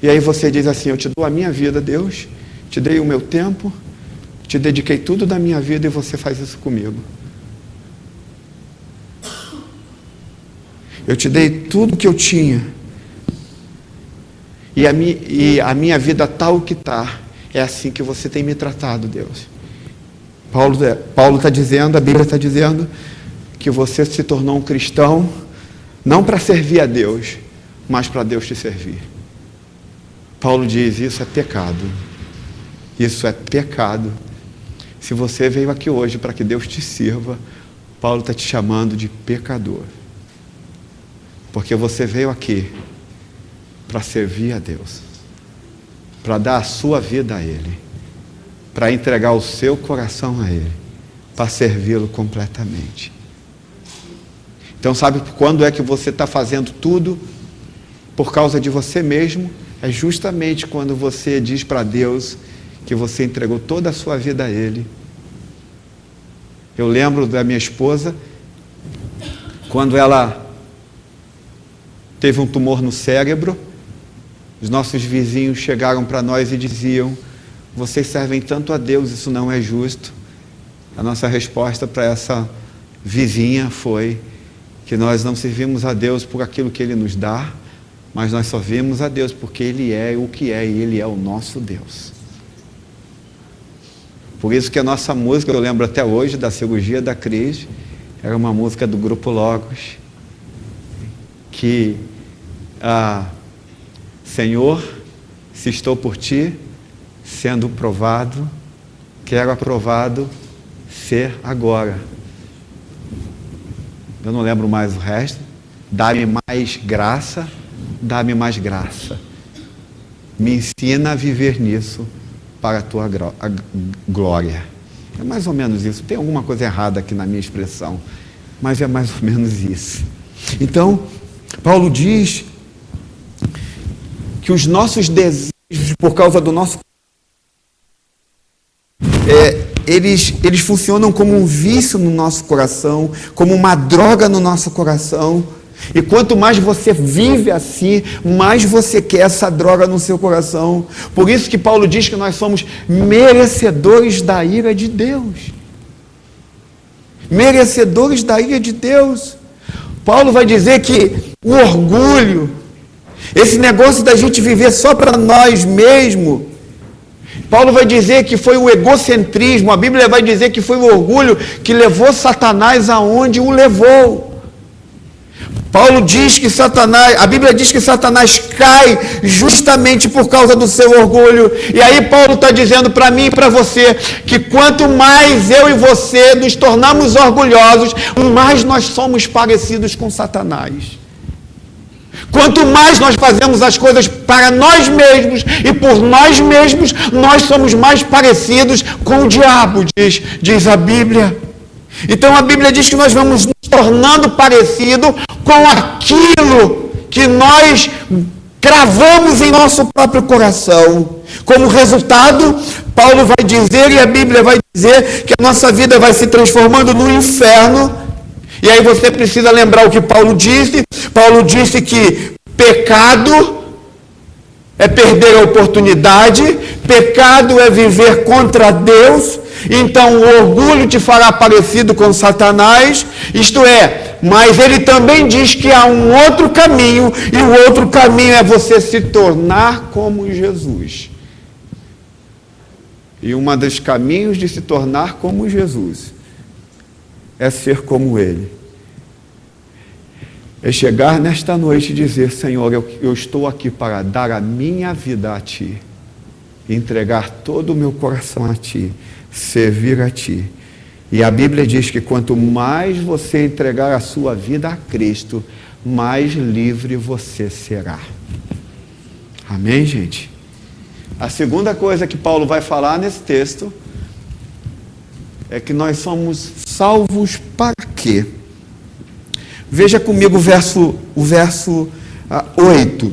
e aí você diz assim: eu te dou a minha vida, Deus, te dei o meu tempo, te dediquei tudo da minha vida e você faz isso comigo. Eu te dei tudo que eu tinha, e a minha vida tal que está, é assim que você tem me tratado, Deus. Paulo está dizendo, a Bíblia está dizendo, que você se tornou um cristão, não para servir a Deus, mas para Deus te servir. Paulo diz: isso é pecado. Isso é pecado. Se você veio aqui hoje para que Deus te sirva, Paulo está te chamando de pecador. Porque você veio aqui para servir a Deus, para dar a sua vida a Ele, para entregar o seu coração a Ele, para servi-lo completamente. Então, sabe quando é que você está fazendo tudo por causa de você mesmo? É justamente quando você diz para Deus que você entregou toda a sua vida a Ele. Eu lembro da minha esposa, quando ela teve um tumor no cérebro, os nossos vizinhos chegaram para nós e diziam: vocês servem tanto a Deus, isso não é justo. A nossa resposta para essa vizinha foi que nós não servimos a Deus por aquilo que Ele nos dá, mas nós servimos a Deus porque Ele é o que é, e Ele é o nosso Deus. Por isso que a nossa música, eu lembro até hoje da cirurgia da Cris, era uma música do Grupo Logos, que Senhor, se estou por Ti, sendo provado, quero aprovado ser agora. Eu não lembro mais o resto. Dá-me mais graça, dá-me mais graça. Me ensina a viver nisso para a Tua glória. É mais ou menos isso. Tem alguma coisa errada aqui na minha expressão, mas é mais ou menos isso. Então, Paulo diz que os nossos desejos, por causa do nosso eles funcionam como um vício no nosso coração, como uma droga no nosso coração. E quanto mais você vive assim, mais você quer essa droga no seu coração. Por isso que Paulo diz que nós somos merecedores da ira de Deus. Merecedores da ira de Deus. Paulo vai dizer que o orgulho, esse negócio da gente viver só para nós mesmos, Paulo vai dizer que foi o egocentrismo, a Bíblia vai dizer que foi o orgulho que levou Satanás aonde o levou. Paulo diz que a Bíblia diz que Satanás cai justamente por causa do seu orgulho. E aí Paulo está dizendo para mim e para você que quanto mais eu e você nos tornamos orgulhosos, mais nós somos parecidos com Satanás. Quanto mais nós fazemos as coisas para nós mesmos e por nós mesmos, nós somos mais parecidos com o diabo, diz a Bíblia. Então a Bíblia diz que nós vamos nos tornando parecido com aquilo que nós cravamos em nosso próprio coração. Como resultado, Paulo vai dizer e a Bíblia vai dizer que a nossa vida vai se transformando no inferno. E aí você precisa lembrar o que Paulo disse. Paulo disse que pecado é perder a oportunidade, pecado é viver contra Deus. Então o orgulho te fará parecido com Satanás, isto é, mas ele também diz que há um outro caminho, e o outro caminho é você se tornar como Jesus. E um dos caminhos de se tornar como Jesus é ser como Ele. É chegar nesta noite e dizer: Senhor, eu estou aqui para dar a minha vida a Ti, entregar todo o meu coração a Ti, servir a Ti. E a Bíblia diz que quanto mais você entregar a sua vida a Cristo, mais livre você será. Amém, gente? A segunda coisa que Paulo vai falar nesse texto é que nós somos salvos para quê? Veja comigo o verso 8.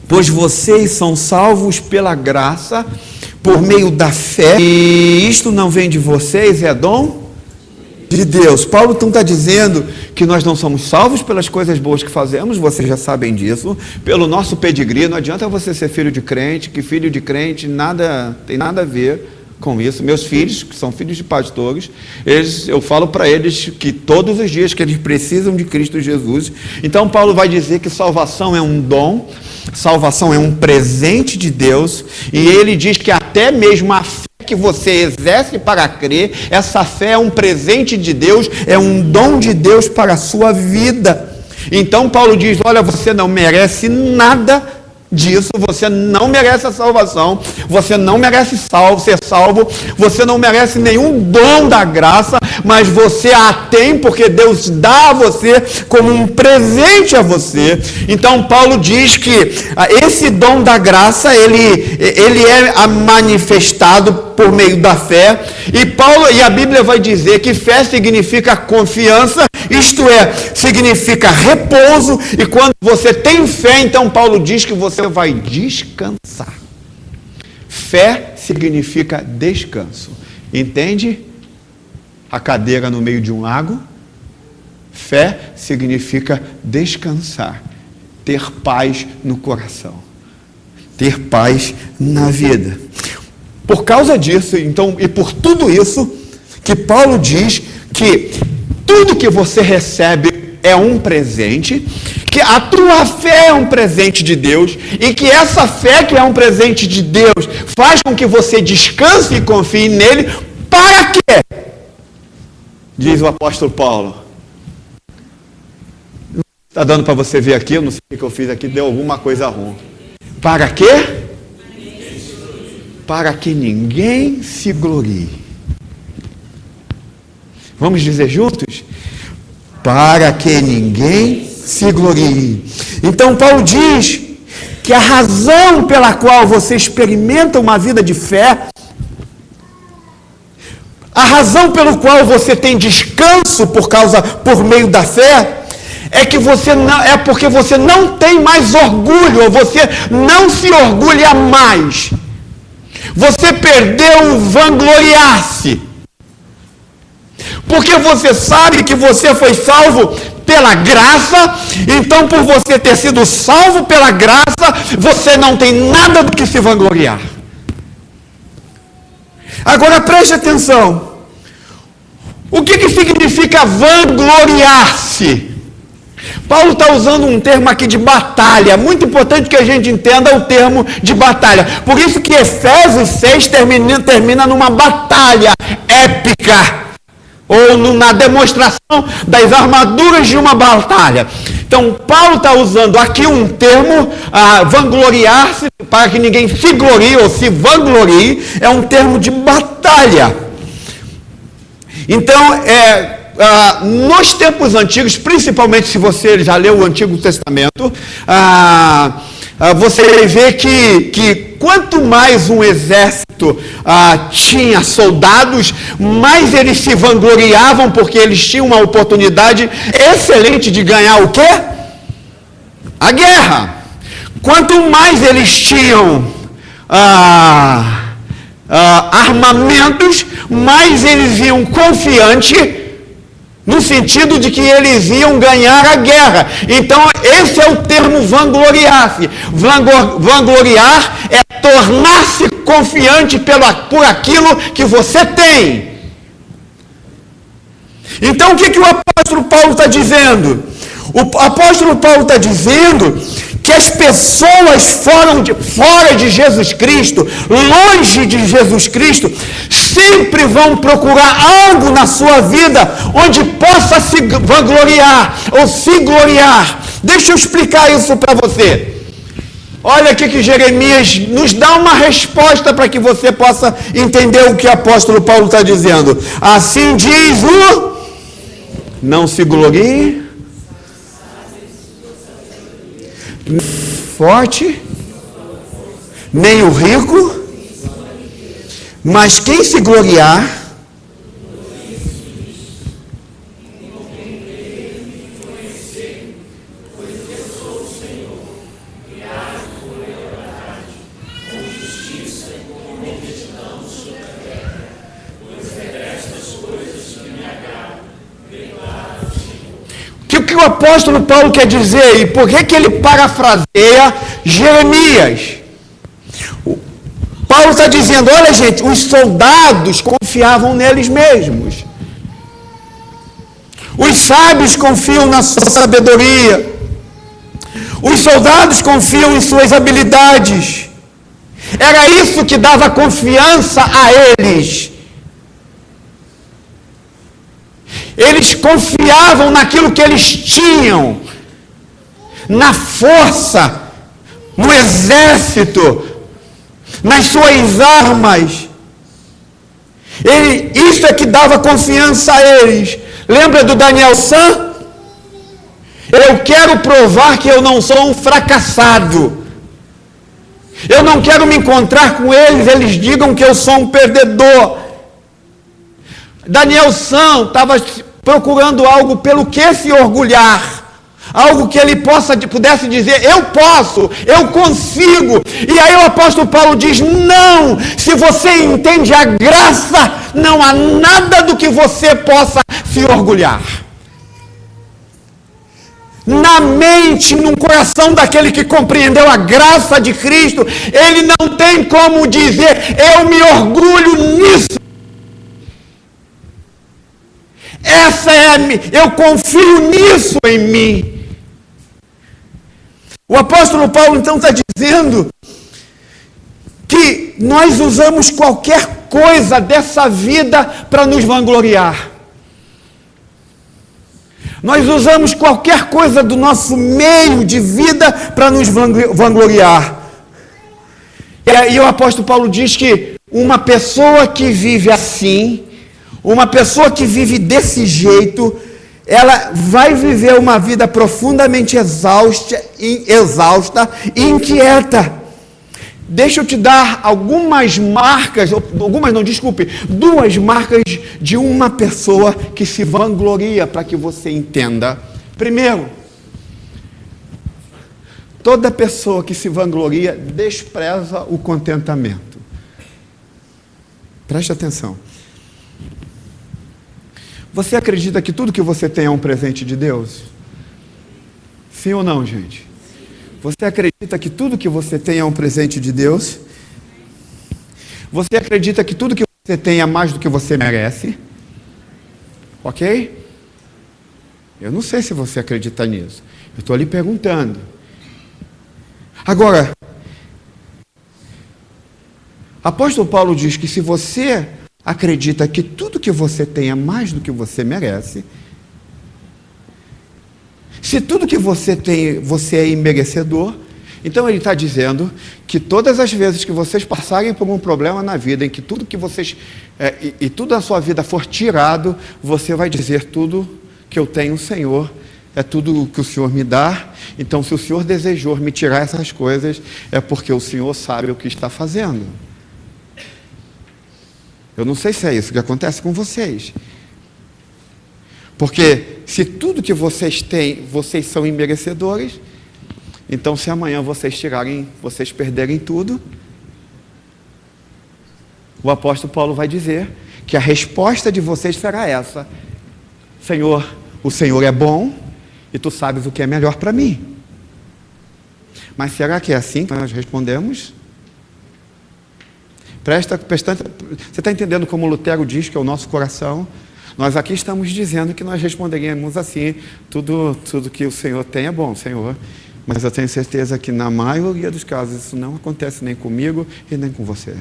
Pois vocês são salvos pela graça, por meio da fé, e isto não vem de vocês, é dom de Deus. Paulo então está dizendo que nós não somos salvos pelas coisas boas que fazemos, vocês já sabem disso, pelo nosso pedigree. Não adianta você ser filho de crente, que filho de crente tem nada a ver com isso. Meus filhos, que são filhos de pastores, eu falo para eles que todos os dias que eles precisam de Cristo Jesus. Então Paulo vai dizer que salvação é um dom, salvação é um presente de Deus, e ele diz que até mesmo a fé que você exerce para crer, essa fé é um presente de Deus, é um dom de Deus para a sua vida. Então Paulo diz: olha, você não merece nada disso, você não merece a salvação, você não merece ser salvo, você não merece nenhum dom da graça, mas você a tem porque Deus dá a você como um presente a você. Então Paulo diz que esse dom da graça, ele é manifestado por meio da fé, e a Bíblia vai dizer que fé significa confiança, isto é, significa repouso, e quando você tem fé, então Paulo diz que você vai descansar. Fé significa descanso. Entende? A cadeira no meio de um lago. Fé significa descansar, ter paz no coração, ter paz na vida. Por causa disso, então, e por tudo isso, que Paulo diz que tudo que você recebe é um presente, que a tua fé é um presente de Deus, e que essa fé que é um presente de Deus faz com que você descanse e confie nele. Para quê? Diz o apóstolo Paulo. Está dando para você ver aqui, eu não sei o que eu fiz aqui, deu alguma coisa ruim. Para quê? Para que ninguém se glorie. Vamos dizer juntos? Para que ninguém se glorie. Então Paulo diz que a razão pela qual você experimenta uma vida de fé, a razão pelo qual você tem descanso por meio da fé, é porque você não tem mais orgulho, ou você não se orgulha mais. Você perdeu o vangloriar-se. Porque você sabe que você foi salvo pela graça, então por você ter sido salvo pela graça, você não tem nada do que se vangloriar. Agora preste atenção. O que significa vangloriar-se? Paulo está usando um termo aqui de batalha. Muito importante que a gente entenda o termo de batalha. Por isso que Efésios 6 termina numa batalha épica, ou na demonstração das armaduras de uma batalha. Então, Paulo está usando aqui um termo, vangloriar-se, para que ninguém se glorie ou se vanglorie, é um termo de batalha. Então, nos tempos antigos, principalmente se você já leu o Antigo Testamento, você vai ver que quanto mais um exército tinha soldados, mais eles se vangloriavam, porque eles tinham uma oportunidade excelente de ganhar o quê? A guerra. Quanto mais eles tinham armamentos, mais eles iam confiante, no sentido de que eles iam ganhar a guerra. Então, esse é o termo vangloriar-se. Vangloriar é tornar-se confiante por aquilo que você tem. Então, o que o apóstolo Paulo está dizendo? O apóstolo Paulo está dizendo que as pessoas fora de Jesus Cristo, longe de Jesus Cristo, sempre vão procurar algo na sua vida onde possa se vangloriar ou se gloriar. Deixa eu explicar isso para você. Olha aqui que Jeremias nos dá uma resposta para que você possa entender o que o apóstolo Paulo está dizendo. Assim diz o: não se glorie forte, nem o rico, mas quem se gloriar, o que o apóstolo Paulo quer dizer e por que ele parafraseia Jeremias? Paulo está dizendo: olha, gente, os soldados confiavam neles mesmos. Os sábios confiam na sua sabedoria. Os soldados confiam em suas habilidades. Era isso que dava confiança a eles. Eles confiavam naquilo que eles tinham, na força, no exército, nas suas armas. Isso é que dava confiança a eles. Lembra do Daniel San? Eu quero provar que eu não sou um fracassado. Eu não quero me encontrar com eles digam que eu sou um perdedor. Daniel San estava procurando algo pelo que se orgulhar, algo que ele pudesse dizer: eu posso, eu consigo. E aí o apóstolo Paulo diz: não, se você entende a graça, não há nada do que você possa se orgulhar. Na mente, no coração daquele que compreendeu a graça de Cristo, ele não tem como dizer: eu me orgulho nisso. Eu confio nisso em mim. O apóstolo Paulo então está dizendo que nós usamos qualquer coisa dessa vida para nos vangloriar. Nós usamos qualquer coisa do nosso meio de vida para nos vangloriar. E o apóstolo Paulo diz que uma pessoa que vive assim, uma pessoa que vive desse jeito, ela vai viver uma vida profundamente exausta e inquieta. Deixa eu te dar algumas marcas, duas marcas de uma pessoa que se vangloria, para que você entenda. Primeiro, toda pessoa que se vangloria despreza o contentamento. Preste atenção. Você acredita que tudo que você tem é um presente de Deus? Sim ou não, gente? Você acredita que tudo que você tem é um presente de Deus? Você acredita que tudo que você tem é mais do que você merece? Ok? Eu não sei se você acredita nisso. Eu estou lhe perguntando. Agora, apóstolo Paulo diz que se você acredita que tudo que você tem é mais do que você merece, se tudo que você tem, você é imerecedor, então ele está dizendo que todas as vezes que vocês passarem por um problema na vida, em que tudo que vocês, e tudo a sua vida for tirado, você vai dizer: tudo que eu tenho, Senhor, é tudo que o Senhor me dá. Então, se o Senhor desejou me tirar essas coisas, é porque o Senhor sabe o que está fazendo. Eu não sei se é isso que acontece com vocês. Porque se tudo que vocês têm, vocês são imerecedores, então se amanhã vocês perderem tudo, o apóstolo Paulo vai dizer que a resposta de vocês será essa: Senhor, o Senhor é bom e tu sabes o que é melhor para mim. Mas será que é assim que nós respondemos? Presta, você está entendendo como Lutero diz que é o nosso coração? Nós aqui estamos dizendo que nós responderíamos assim: tudo que o Senhor tem é bom, Senhor. Mas eu tenho certeza que na maioria dos casos isso não acontece nem comigo e nem com você.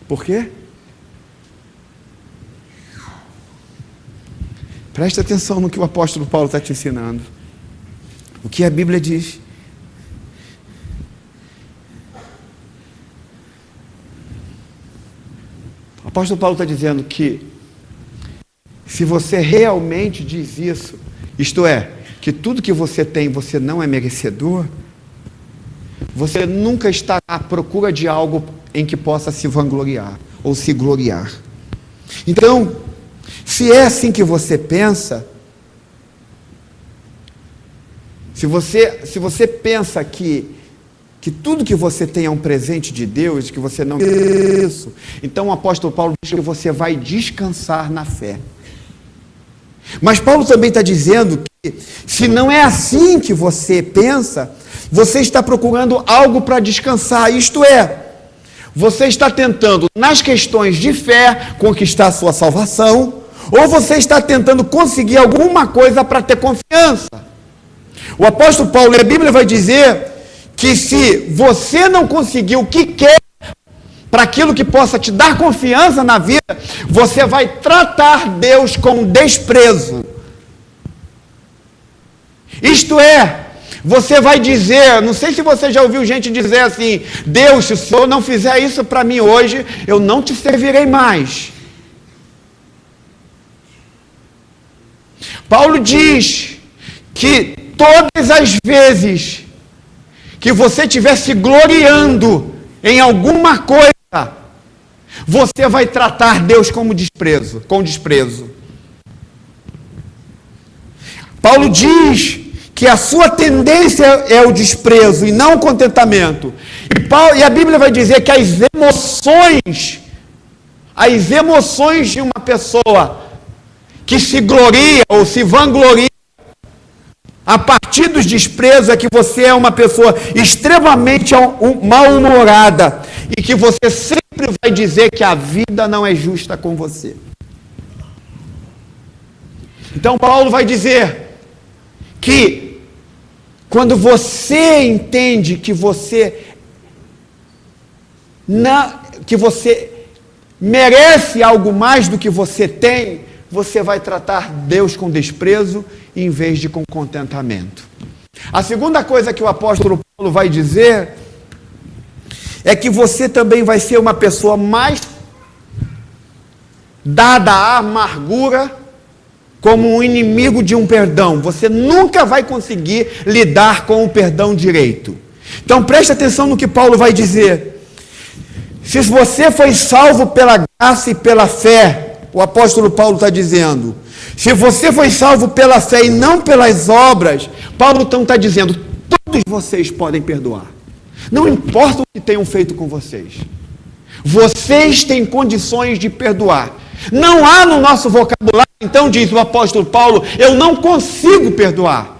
Por quê? Presta atenção no que o apóstolo Paulo está te ensinando. O que a Bíblia diz. O apóstolo Paulo está dizendo que se você realmente diz isso, isto é, que tudo que você tem você não é merecedor, você nunca está à procura de algo em que possa se vangloriar ou se gloriar. Então, se é assim que você pensa, se você pensa que tudo que você tem é um presente de Deus, que você não... Isso. Então o apóstolo Paulo diz que você vai descansar na fé. Mas Paulo também está dizendo que se não é assim que você pensa, você está procurando algo para descansar. Isto é, você está tentando, nas questões de fé, conquistar a sua salvação, ou você está tentando conseguir alguma coisa para ter confiança. O apóstolo Paulo, e a Bíblia vai dizer que se você não conseguir o que quer para aquilo que possa te dar confiança na vida, você vai tratar Deus com desprezo. Isto é, você vai dizer, não sei se você já ouviu gente dizer assim: Deus, se o Senhor não fizer isso para mim hoje, eu não te servirei mais. Paulo diz que todas as vezes que você estiver se gloriando em alguma coisa, você vai tratar Deus com desprezo. Paulo diz que a sua tendência é o desprezo e não o contentamento. E a Bíblia vai dizer que as emoções de uma pessoa que se gloria ou se vangloria a partir dos desprezos é que você é uma pessoa extremamente mal-humorada e que você sempre vai dizer que a vida não é justa com você. Então Paulo vai dizer que quando você entende que você merece algo mais do que você tem, você vai tratar Deus com desprezo em vez de com contentamento. A segunda coisa que o apóstolo Paulo vai dizer é que você também vai ser uma pessoa mais dada à amargura, como um inimigo de um perdão. Você nunca vai conseguir lidar com o perdão direito. Então preste atenção no que Paulo vai dizer. Se você foi salvo pela graça e pela fé, o apóstolo Paulo está dizendo, se você foi salvo pela fé e não pelas obras, Paulo então está dizendo, todos vocês podem perdoar. Não importa o que tenham feito com vocês. Vocês têm condições de perdoar. Não há no nosso vocabulário, então diz o apóstolo Paulo, eu não consigo perdoar.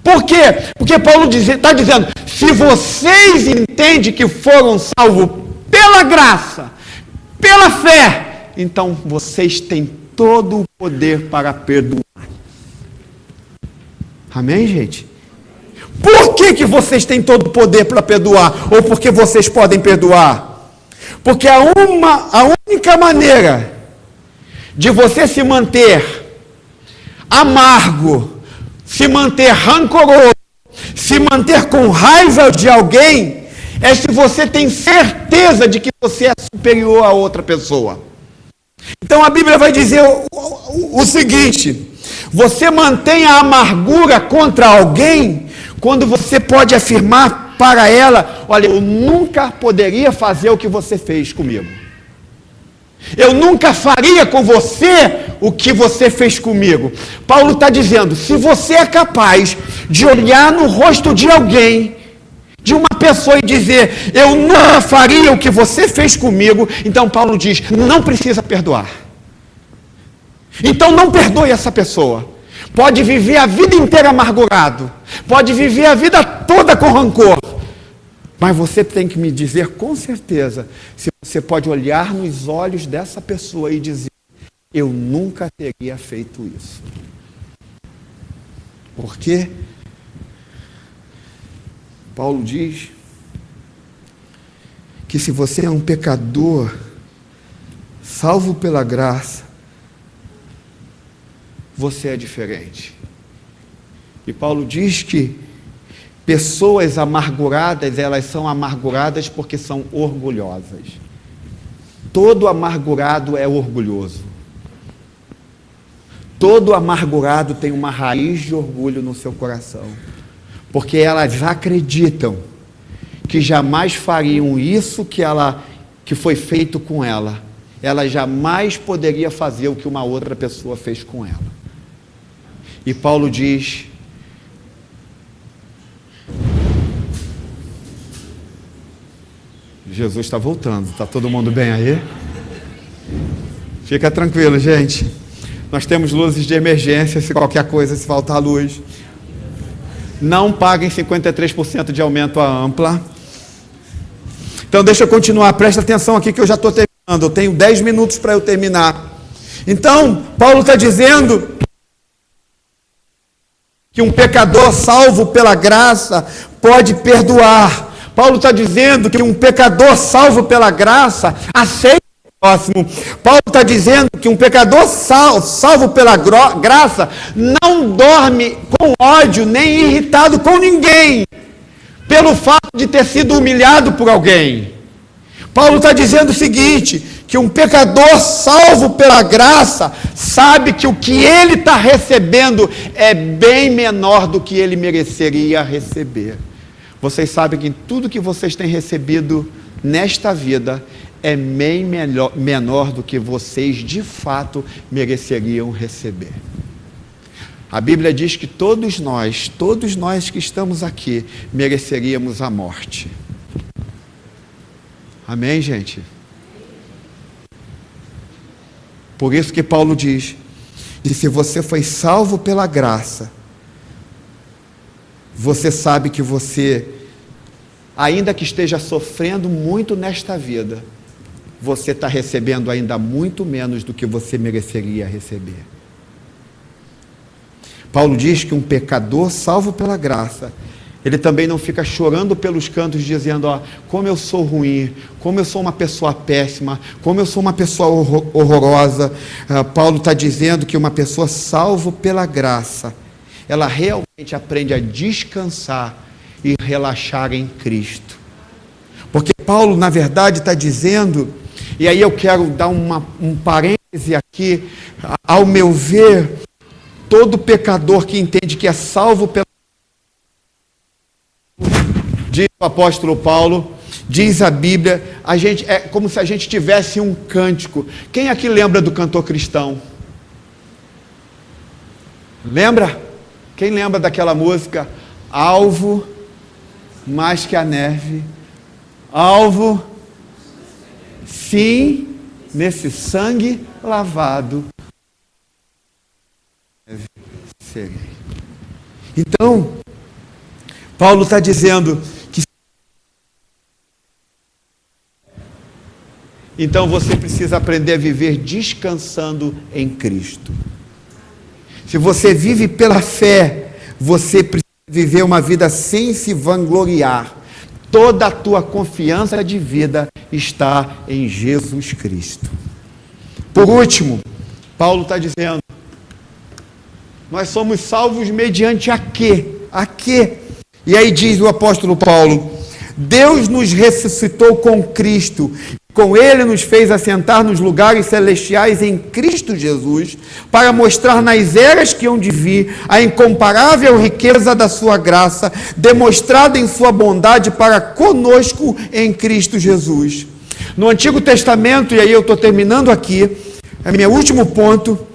Por quê? Porque Paulo está dizendo, se vocês entendem que foram salvos pela graça, pela fé então vocês têm todo o poder para perdoar. Amém, gente? Por que vocês têm todo o poder para perdoar? Ou porque vocês podem perdoar? Porque a única maneira de você se manter amargo, se manter rancoroso, se manter com raiva de alguém, é se você tem certeza de que você é superior a outra pessoa. Então a Bíblia vai dizer o seguinte: você mantém a amargura contra alguém quando você pode afirmar para ela: olha, eu nunca poderia fazer o que você fez comigo. Eu nunca faria com você o que você fez comigo. Paulo está dizendo, se você é capaz de olhar no rosto de alguém, de uma pessoa e dizer, eu nunca faria o que você fez comigo, então Paulo diz, não precisa perdoar. Então não perdoe essa pessoa. Pode viver a vida inteira amargurado, pode viver a vida toda com rancor, mas você tem que me dizer com certeza se você pode olhar nos olhos dessa pessoa e dizer, eu nunca teria feito isso. Por quê? Paulo diz que se você é um pecador, salvo pela graça, você é diferente. E Paulo diz que pessoas amarguradas, elas são amarguradas porque são orgulhosas. Todo amargurado é orgulhoso. Todo amargurado tem uma raiz de orgulho no seu coração. Porque elas acreditam que jamais fariam isso que foi feito com ela. Ela jamais poderia fazer o que uma outra pessoa fez com ela. E Paulo diz, Jesus está voltando, está todo mundo bem aí? Fica tranquilo, gente. Nós temos luzes de emergência, se qualquer coisa, se faltar luz. Não paguem 53% de aumento à Ampla. Então deixa eu continuar, presta atenção aqui que eu já estou terminando, eu tenho 10 minutos para eu terminar. Então, Paulo está dizendo que um pecador salvo pela graça pode perdoar. Paulo está dizendo que um pecador salvo pela graça aceita o próximo. Paulo está dizendo que um pecador salvo pela graça não dorme com ódio nem irritado com ninguém pelo fato de ter sido humilhado por alguém. Paulo está dizendo o seguinte, que um pecador salvo pela graça sabe que o que ele está recebendo é bem menor do que ele mereceria receber. Vocês sabem que tudo que vocês têm recebido nesta vida é bem menor do que vocês de fato mereceriam receber. A Bíblia diz que todos nós que estamos aqui, mereceríamos a morte. Amém, gente? Por isso que Paulo diz, que se você foi salvo pela graça, você sabe que você, ainda que esteja sofrendo muito nesta vida, você está recebendo ainda muito menos do que você mereceria receber. Paulo diz que um pecador salvo pela graça, ele também não fica chorando pelos cantos dizendo, ó, como eu sou ruim, como eu sou uma pessoa péssima, como eu sou uma pessoa horrorosa. Paulo está dizendo que uma pessoa salvo pela graça, ela realmente aprende a descansar e relaxar em Cristo. Porque Paulo, na verdade, está dizendo, e aí eu quero dar um parêntese aqui, ao meu ver, todo pecador que entende que é salvo pela diz o apóstolo Paulo, diz a Bíblia, é como se a gente tivesse um cântico. Quem aqui lembra do cantor cristão? Lembra? Quem lembra daquela música? Alvo mais que a neve, alvo, sim, nesse sangue lavado. Então, Paulo está dizendo que então você precisa aprender a viver descansando em Cristo. Se você vive pela fé, você precisa viver uma vida sem se vangloriar. Toda a tua confiança de vida está em Jesus Cristo. Por último, Paulo está dizendo, nós somos salvos mediante a quê? A quê? E aí diz o apóstolo Paulo, Deus nos ressuscitou com Cristo, com Ele nos fez assentar nos lugares celestiais em Cristo Jesus, para mostrar nas eras que hão de vir a incomparável riqueza da sua graça, demonstrada em sua bondade para conosco em Cristo Jesus. No Antigo Testamento, e aí eu estou terminando aqui, é meu último ponto,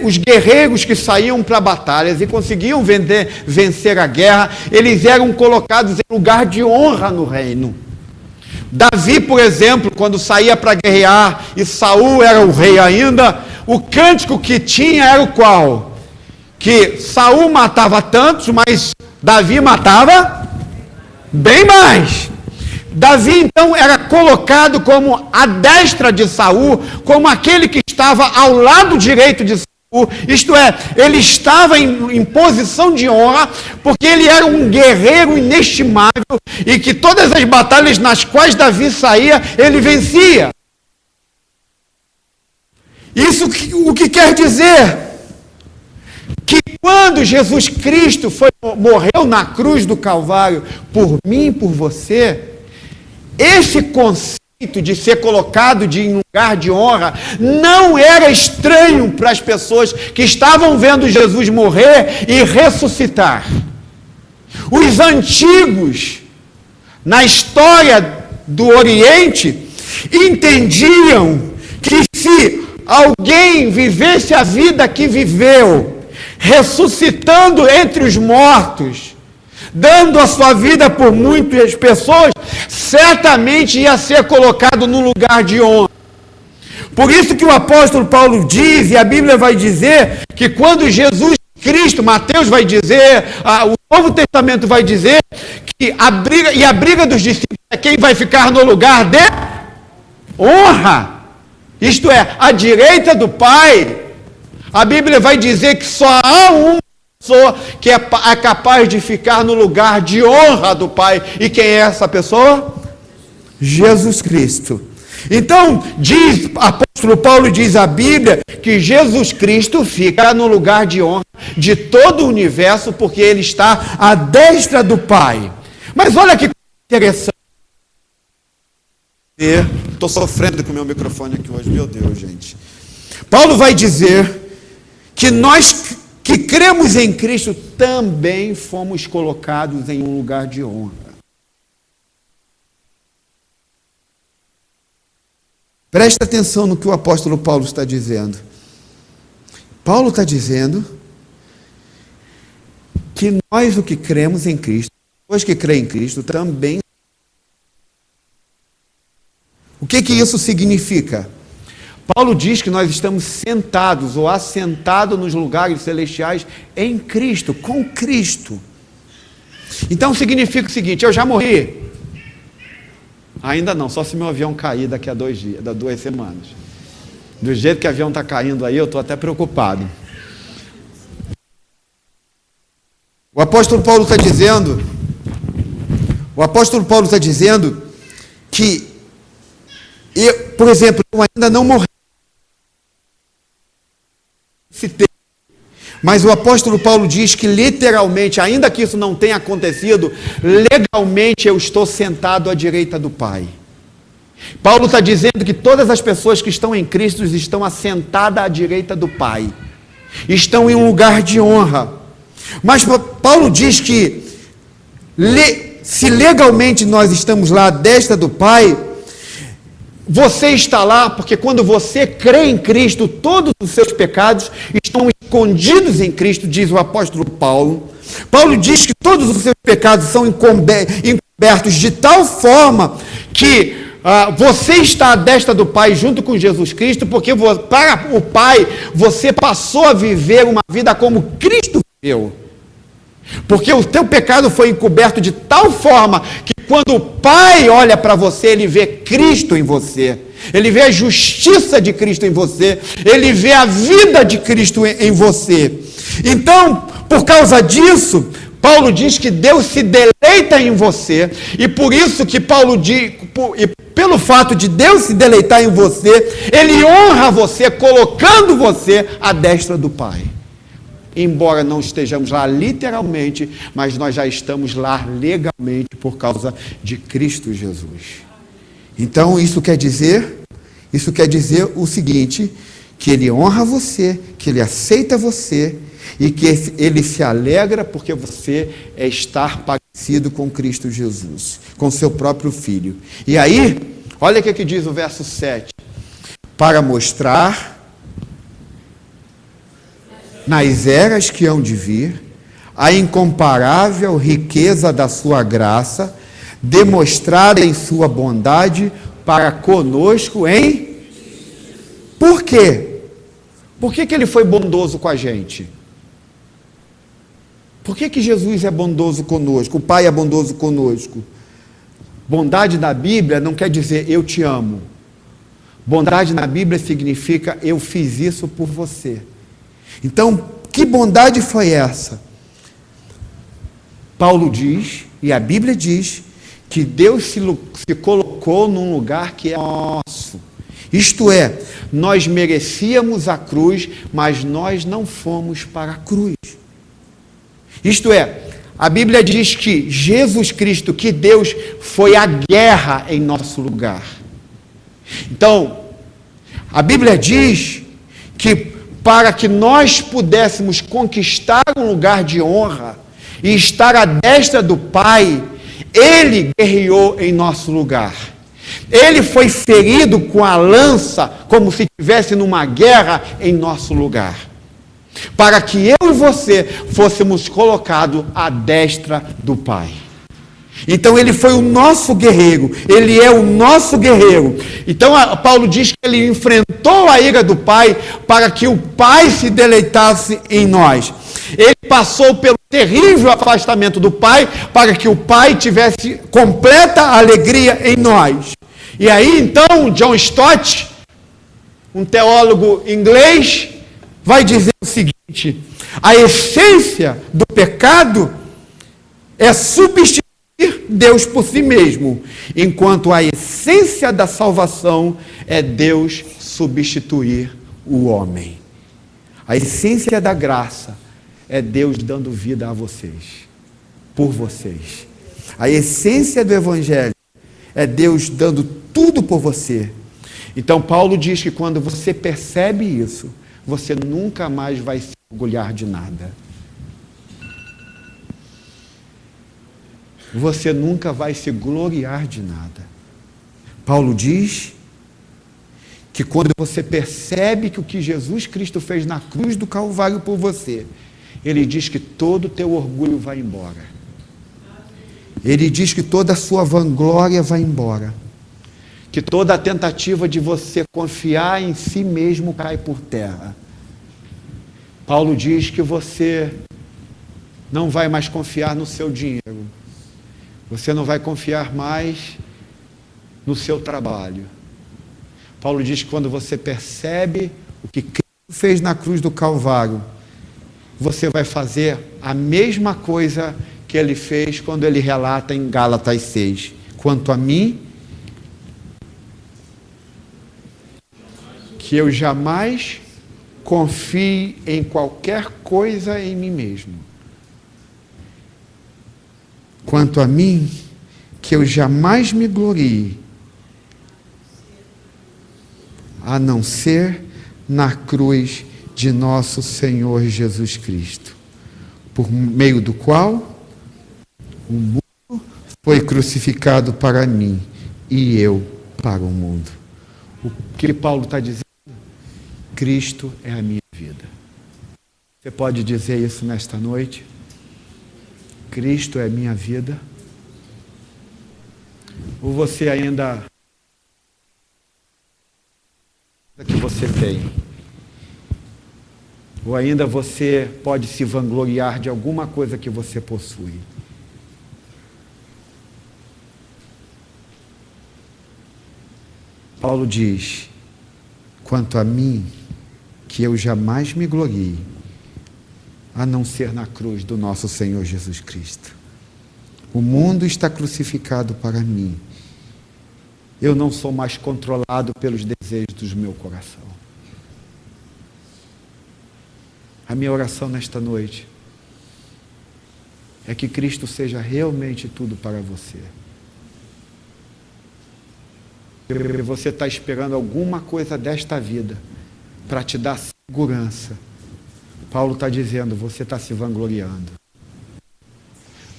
os guerreiros que saíam para batalhas e conseguiam vencer a guerra, eles eram colocados em lugar de honra no reino. Davi, por exemplo, quando saía para guerrear e Saul era o rei ainda, o cântico que tinha era o qual? Que Saul matava tantos, mas Davi matava bem mais. Davi então era colocado como a destra de Saul, como aquele que estava ao lado direito de Saul, isto é, ele estava em posição de honra, porque ele era um guerreiro inestimável, e que todas as batalhas nas quais Davi saía, ele vencia. Isso o que quer dizer? Que quando Jesus Cristo morreu na cruz do Calvário, por mim e por você, esse conceito de ser colocado em lugar de honra não era estranho para as pessoas que estavam vendo Jesus morrer e ressuscitar. Os antigos, na história do Oriente, entendiam que se alguém vivesse a vida que viveu, ressuscitando entre os mortos, dando a sua vida por muitas pessoas, certamente ia ser colocado no lugar de honra. Por isso que o apóstolo Paulo diz, e a Bíblia vai dizer, que quando Jesus Cristo, Mateus vai dizer, o Novo Testamento vai dizer, que a briga dos discípulos é quem vai ficar no lugar de honra. Isto é, à direita do Pai. A Bíblia vai dizer que só há uma pessoa que é capaz de ficar no lugar de honra do Pai. E quem é essa pessoa? Jesus Cristo. Então, apóstolo Paulo diz a Bíblia que Jesus Cristo fica no lugar de honra de todo o universo, porque ele está à destra do Pai. Mas olha que interessante. Estou sofrendo com o meu microfone aqui hoje, meu Deus, gente. Paulo vai dizer que nós que cremos em Cristo também fomos colocados em um lugar de honra. Presta atenção no que o apóstolo Paulo está dizendo. Paulo está dizendo que nós, o que cremos em Cristo, os que creem em Cristo também. O que isso significa? Paulo diz que nós estamos sentados ou assentados nos lugares celestiais em Cristo, com Cristo. Então significa o seguinte: eu já morri? Ainda não, só se meu avião cair daqui a 2 semanas. Do jeito que o avião está caindo aí, eu estou até preocupado. O apóstolo Paulo está dizendo que, por exemplo, eu ainda não morri. Mas o apóstolo Paulo diz que literalmente, ainda que isso não tenha acontecido, legalmente eu estou sentado à direita do Pai. Paulo está dizendo que todas as pessoas que estão em Cristo estão assentadas à direita do Pai. Estão em um lugar de honra. Mas Paulo diz que se legalmente nós estamos lá à destra do Pai, você está lá porque quando você crê em Cristo, todos os seus pecados estão escondidos em Cristo, diz o apóstolo Paulo. Paulo diz que todos os seus pecados são encobertos de tal forma que você está à destra do Pai junto com Jesus Cristo, porque para o Pai você passou a viver uma vida como Cristo viveu. Porque o teu pecado foi encoberto de tal forma que quando o Pai olha para você, Ele vê Cristo em você. Ele vê a justiça de Cristo em você. Ele vê a vida de Cristo em você. Então, por causa disso, Paulo diz que Deus se deleita em você. E por isso que Paulo diz, pelo fato de Deus se deleitar em você, Ele honra você, colocando você à destra do Pai. Embora não estejamos lá literalmente, mas nós já estamos lá legalmente por causa de Cristo Jesus. Então isso quer dizer o seguinte, que Ele honra você, que Ele aceita você e que Ele se alegra porque você é estar parecido com Cristo Jesus, com seu próprio Filho. E aí, olha o que diz o verso 7. Para mostrar nas eras que hão de vir, a incomparável riqueza da sua graça, demonstrada em sua bondade para conosco em... Por quê? Por que Ele foi bondoso com a gente? Por que Jesus é bondoso conosco? O Pai é bondoso conosco? Bondade na Bíblia não quer dizer eu te amo. Bondade na Bíblia significa eu fiz isso por você. Então, que bondade foi essa? Paulo diz, e a Bíblia diz, que Deus se colocou num lugar que é nosso. Isto é, nós merecíamos a cruz, mas nós não fomos para a cruz. Isto é, a Bíblia diz que Jesus Cristo, que Deus foi à guerra em nosso lugar. Então, a Bíblia diz que para que nós pudéssemos conquistar um lugar de honra e estar à destra do Pai, Ele guerreou em nosso lugar. Ele foi ferido com a lança, como se estivesse numa guerra em nosso lugar. Para que eu e você fôssemos colocados à destra do Pai. Então Ele foi o nosso guerreiro, Ele é o nosso guerreiro. Então Paulo diz que Ele enfrentou a ira do Pai para que o Pai se deleitasse em nós. Ele passou pelo terrível afastamento do Pai para que o Pai tivesse completa alegria em nós. E aí então John Stott, um teólogo inglês, vai dizer o seguinte: a essência do pecado é substituir Deus por si mesmo, enquanto a essência da salvação é Deus substituir o homem. A essência da graça é Deus dando vida a vocês, por vocês. A essência do Evangelho é Deus dando tudo por você. Então Paulo diz que quando você percebe isso, você nunca mais vai se orgulhar de nada. Você nunca vai se gloriar de nada. Paulo diz que quando você percebe que o que Jesus Cristo fez na cruz do Calvário por você, Ele diz que todo o teu orgulho vai embora. Ele diz que toda a sua vanglória vai embora. Que toda a tentativa de você confiar em si mesmo cai por terra. Paulo diz que você não vai mais confiar no seu dinheiro. Você não vai confiar mais no seu trabalho. Paulo diz que quando você percebe o que Cristo fez na cruz do Calvário, você vai fazer a mesma coisa que ele fez quando ele relata em Gálatas 6. Quanto a mim, que eu jamais confie em qualquer coisa em mim mesmo. Quanto a mim, que eu jamais me glorie, a não ser na cruz de nosso Senhor Jesus Cristo, por meio do qual o mundo foi crucificado para mim e eu para o mundo. O que Paulo está dizendo? Cristo é a minha vida. Você pode dizer isso nesta noite? Cristo é a minha vida? Ou você ainda que você tem? Ou ainda você pode se vangloriar de alguma coisa que você possui? Paulo diz: quanto a mim, que eu jamais me glorie, a não ser na cruz do nosso Senhor Jesus Cristo. O mundo está crucificado para mim. Eu não sou mais controlado pelos desejos do meu coração. A minha oração nesta noite é que Cristo seja realmente tudo para você. Você está esperando alguma coisa desta vida para te dar segurança. Paulo está dizendo, você está se vangloriando.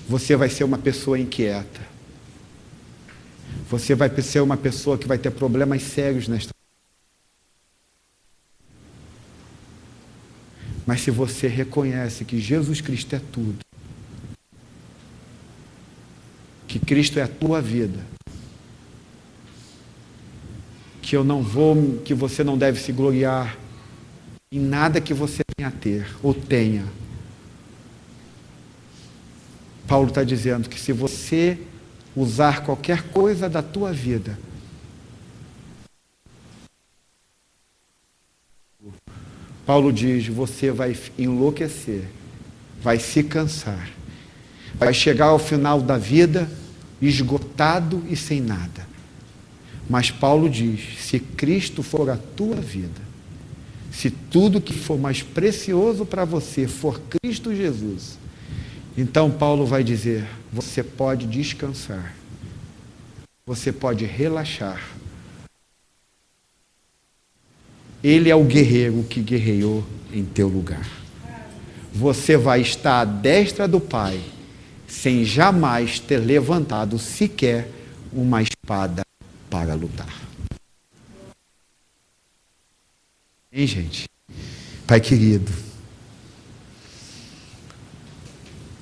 Você vai ser uma pessoa inquieta. Você vai ser uma pessoa que vai ter problemas sérios nesta vida. Mas se você reconhece que Jesus Cristo é tudo, que Cristo é a tua vida, que você não deve se gloriar em nada que você venha a ter ou tenha. Paulo está dizendo que se você usar qualquer coisa da tua vida, Paulo diz, você vai enlouquecer, vai se cansar, vai chegar ao final da vida esgotado e sem nada. Mas Paulo diz, se Cristo for a tua vida, se tudo que for mais precioso para você for Cristo Jesus, então Paulo vai dizer, você pode descansar, você pode relaxar. Ele é o guerreiro que guerreou em teu lugar. Você vai estar à destra do Pai, sem jamais ter levantado sequer uma espada para lutar. Hein, gente? Pai querido,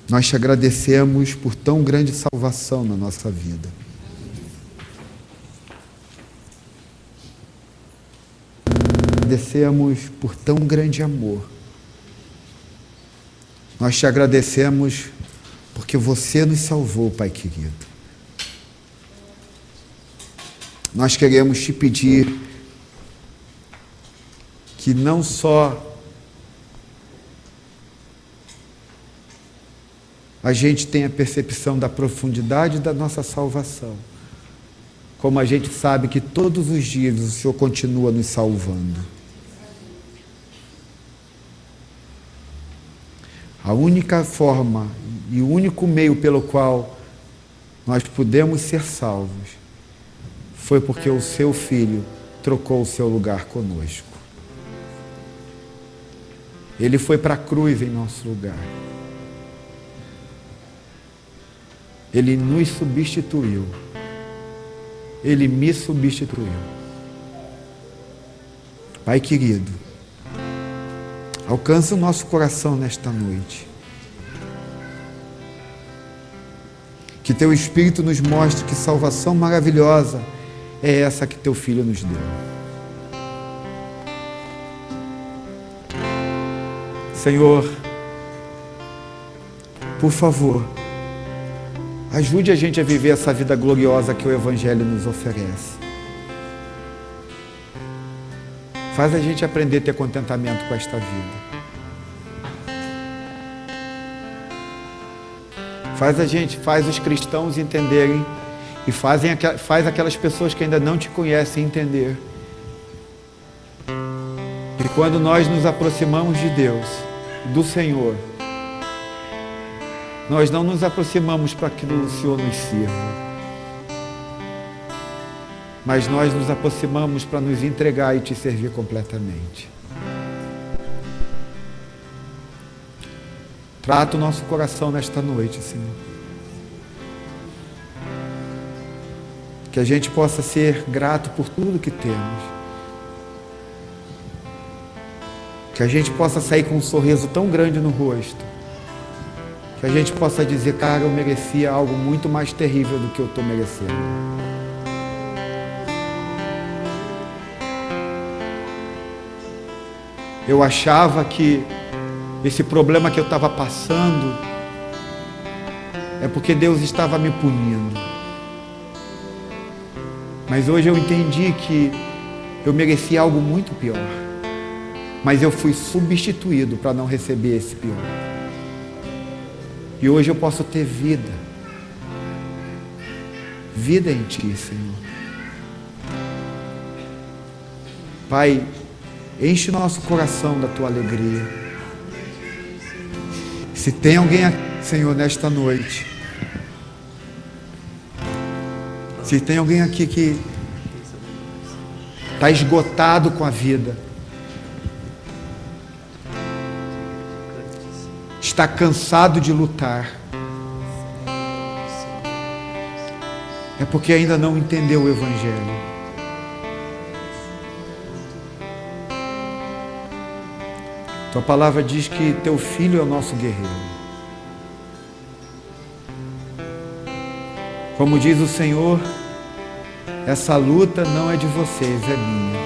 nós te agradecemos por tão grande salvação na nossa vida. Agradecemos por tão grande amor. Nós te agradecemos porque você nos salvou, Pai querido. Nós queremos te pedir que não só a gente tenha percepção da profundidade da nossa salvação, como a gente sabe que todos os dias o Senhor continua nos salvando. A única forma e o único meio pelo qual nós pudemos ser salvos foi porque o seu Filho trocou o seu lugar conosco. Ele foi para a cruz em nosso lugar. Ele nos substituiu. Ele me substituiu. Pai querido, alcança o nosso coração nesta noite. Que teu Espírito nos mostre que salvação maravilhosa é essa que teu Filho nos deu. Senhor, por favor, ajude a gente a viver essa vida gloriosa que o Evangelho nos oferece. Faz a gente aprender a ter contentamento com esta vida. Faz os cristãos entenderem e faz aquelas pessoas que ainda não te conhecem entender. E quando nós nos aproximamos de Deus, do Senhor, nós não nos aproximamos para que o Senhor nos sirva, mas nós nos aproximamos para nos entregar e te servir completamente. Trata o nosso coração nesta noite, Senhor. Que a gente possa ser grato por tudo que temos. Que a gente possa sair com um sorriso tão grande no rosto. Que a gente possa dizer, cara, eu merecia algo muito mais terrível do que eu estou merecendo. Eu achava que esse problema que eu estava passando é porque Deus estava me punindo. Mas hoje eu entendi que eu merecia algo muito pior. Mas eu fui substituído para não receber esse pior. E hoje eu posso ter vida. Vida em Ti, Senhor. Pai, enche o nosso coração da Tua alegria. Se tem alguém aqui, Senhor, nesta noite, se tem alguém aqui que está esgotado com a vida, está cansado de lutar, é porque ainda não entendeu o Evangelho. Tua palavra diz que Teu Filho é o nosso guerreiro. Como diz o Senhor, essa luta não é de vocês, é minha.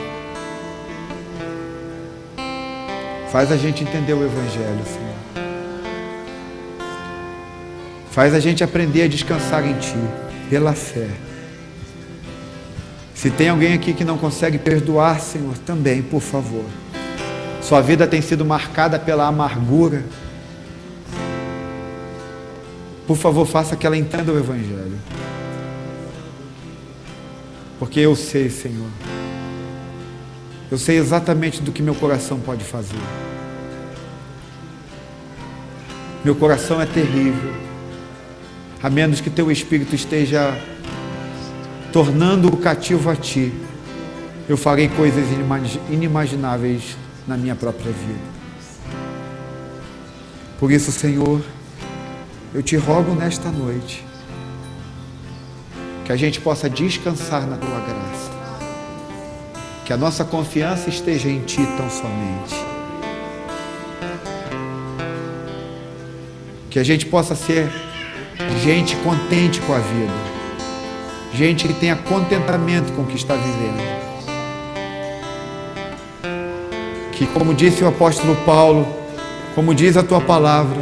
Faz a gente entender o Evangelho, Senhor. Faz a gente aprender a descansar em Ti, pela fé. Se tem alguém aqui que não consegue perdoar, Senhor, também, por favor. Sua vida tem sido marcada pela amargura. Por favor, faça que ela entenda o Evangelho. Porque eu sei, Senhor. Eu sei exatamente do que meu coração pode fazer. Meu coração é terrível. A menos que Teu Espírito esteja tornando-o cativo a Ti, eu farei coisas inimagináveis na minha própria vida. Por isso, Senhor, eu Te rogo nesta noite que a gente possa descansar na Tua graça, que a nossa confiança esteja em Ti tão somente, que a gente possa ser gente contente com a vida, gente que tenha contentamento com o que está vivendo. Que, como disse o apóstolo Paulo, como diz a Tua palavra,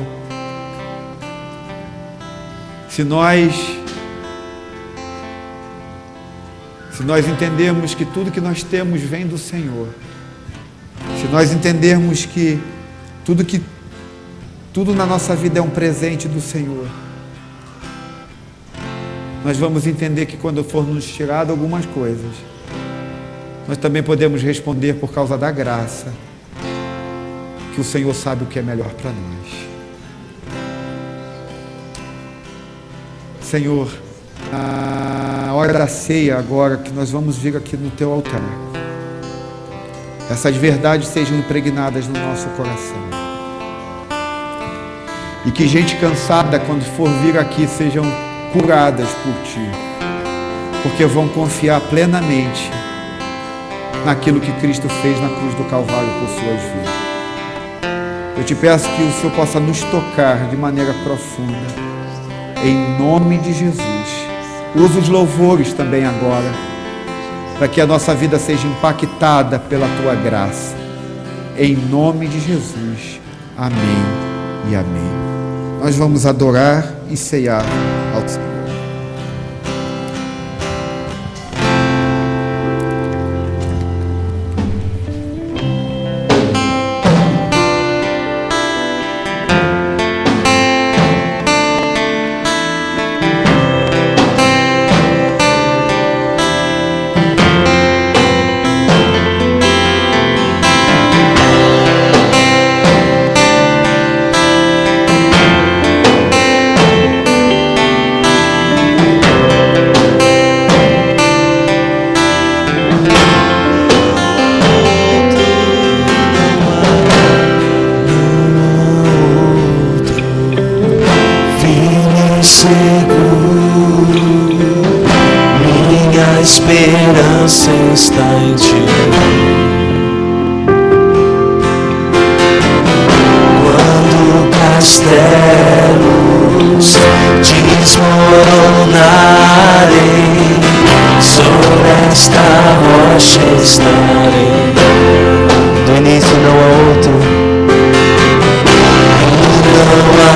se nós entendermos que tudo que nós temos vem do Senhor, se nós entendermos que tudo na nossa vida é um presente do Senhor, nós vamos entender que quando for nos tirado algumas coisas, nós também podemos responder por causa da graça, que o Senhor sabe o que é melhor para nós. Senhor, a hora da ceia agora, que nós vamos vir aqui no Teu altar, essas verdades sejam impregnadas no nosso coração. E que gente cansada, quando for vir aqui, sejam curadas por Ti, porque vão confiar plenamente naquilo que Cristo fez na cruz do Calvário por suas vidas. Eu Te peço que o Senhor possa nos tocar de maneira profunda, em nome de Jesus. Usa os louvores também agora, para que a nossa vida seja impactada pela Tua graça, em nome de Jesus. Amém e amém. Nós vamos adorar e ceiar ao Senhor. Esperança está em Ti. Quando castelos desmoronarem, sobre esta rocha estarei. Do início não há outro, não há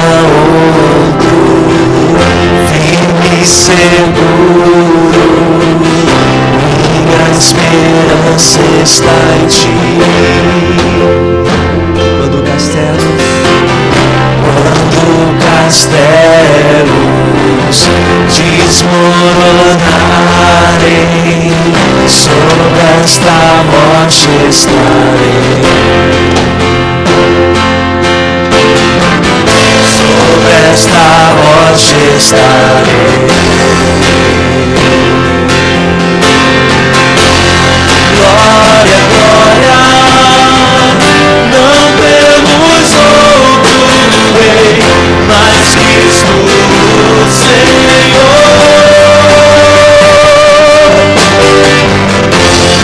outro, firme e seguro. esperança está em ti. Quando castelos desmoronarem, sobre esta rocha estarei. Sobre esta rocha estarei. Glória, glória, não temos outro rei, mas Cristo o Senhor.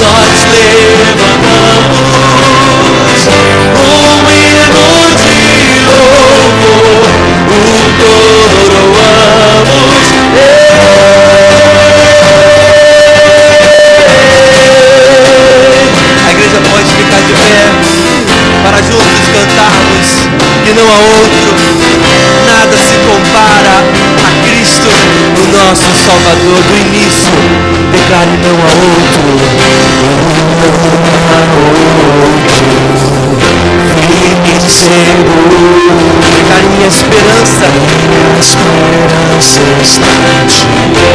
Nós levantamos um hino de louvor, o coroamos. A igreja pode ficar de pé para juntos cantarmos que não há outro, nada se compara a Cristo, o nosso Salvador. Do início, declare: não há outro, firme e seguro. Declare: minha esperança está em ti.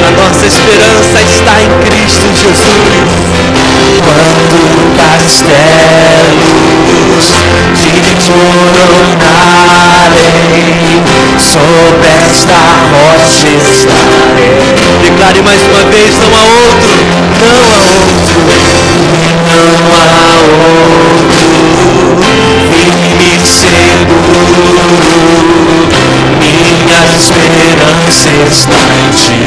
A nossa esperança está em Cristo Jesus. Quando castelos desmoronarem, sobre esta rocha estarei. Declare mais uma vez: não há outro, não há outro, não há outro, firme e seguro. Minha esperança está em ti.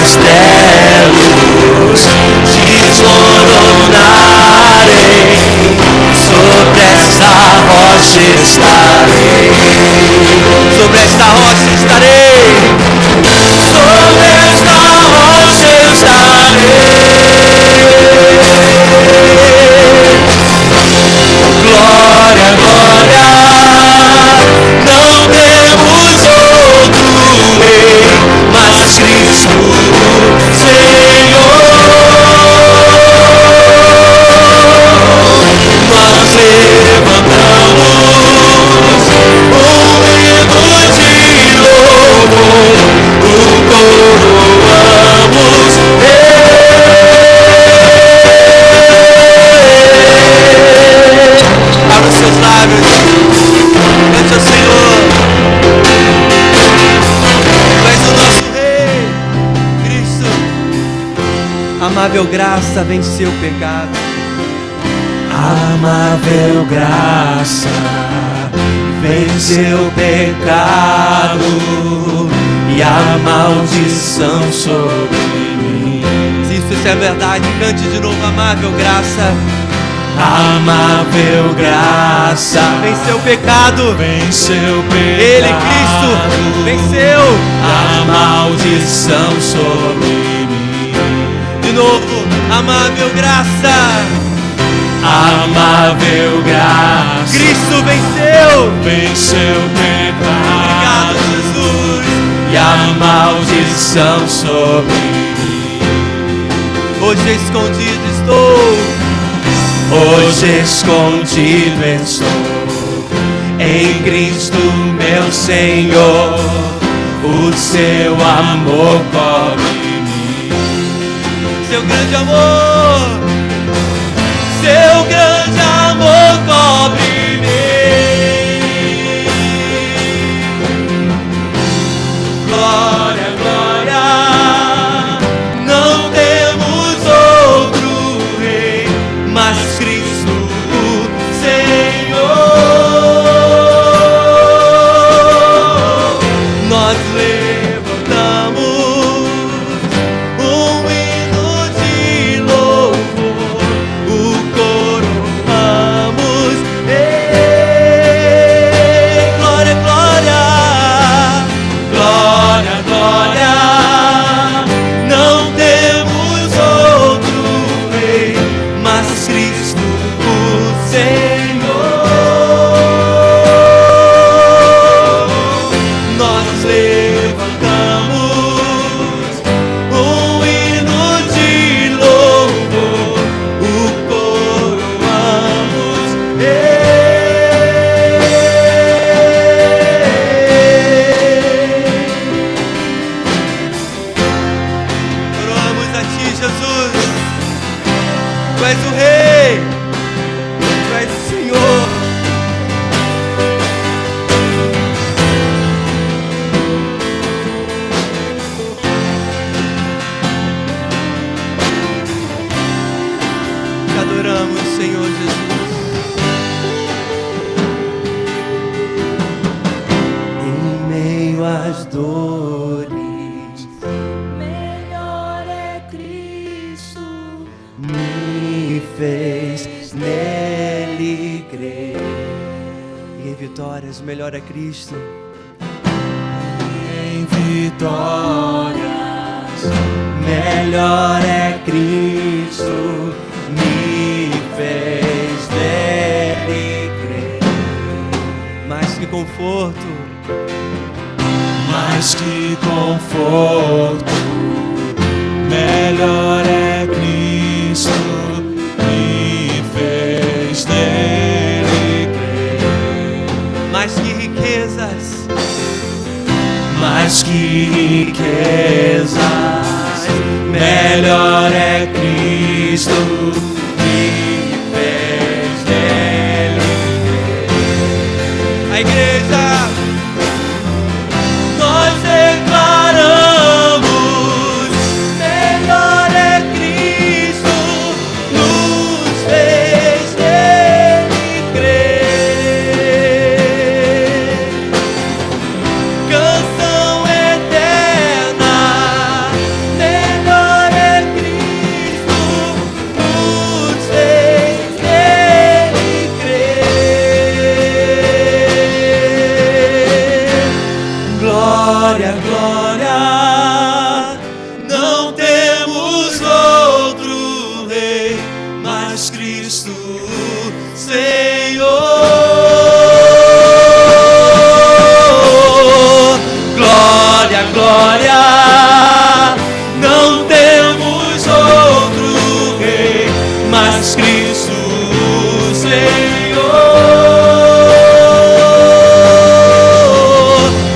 Castelos desmoronarem, sobre esta rocha estarei. Sobre esta rocha estarei. Sobre esta rocha estarei. Glória, glória, não temos outro rei, mas Cristo Senhor. Nós levantamos um hino de louvor, o coroamos. Abra os seus lábios, cante ao Senhor. Tu és o nosso Rei, Cristo. Amável graça venceu o pecado. Amável graça venceu o pecado e a maldição sobre mim. Se isso é verdade, cante de novo: amável graça. Amável graça venceu o pecado. Venceu o pecado. Ele, Cristo, venceu a maldição sobre mim. De novo: amável graça. Amável graça. Cristo venceu. Venceu o pecado. Obrigado, Jesus. E a maldição sobre mim. Hoje escondido estou. Hoje escondido estou em Cristo meu Senhor. O seu amor cobre-me. Seu grande amor, seu grande amor cobre-me. Glória, glória, não temos outro rei, mas Cristo Senhor. Nós levantamos um hino de louvor. melhor é Cristo. Em vitórias, Melhor é Cristo, me fez dele crer. Mais que conforto, mais que conforto, melhor é Cristo, me fez nele crer. mais que riquezas, Mais que riquezas, melhor é Cristo, me fez nele crer. a igreja, Nós declaramos, melhor é Cristo, nos fez nele crer. Canção eterna, melhor é Cristo, nos fez nele crer. glória, glória, não temos outro Rei, mas Cristo Senhor. Glória, glória, não temos outro Rei, mas Cristo Senhor.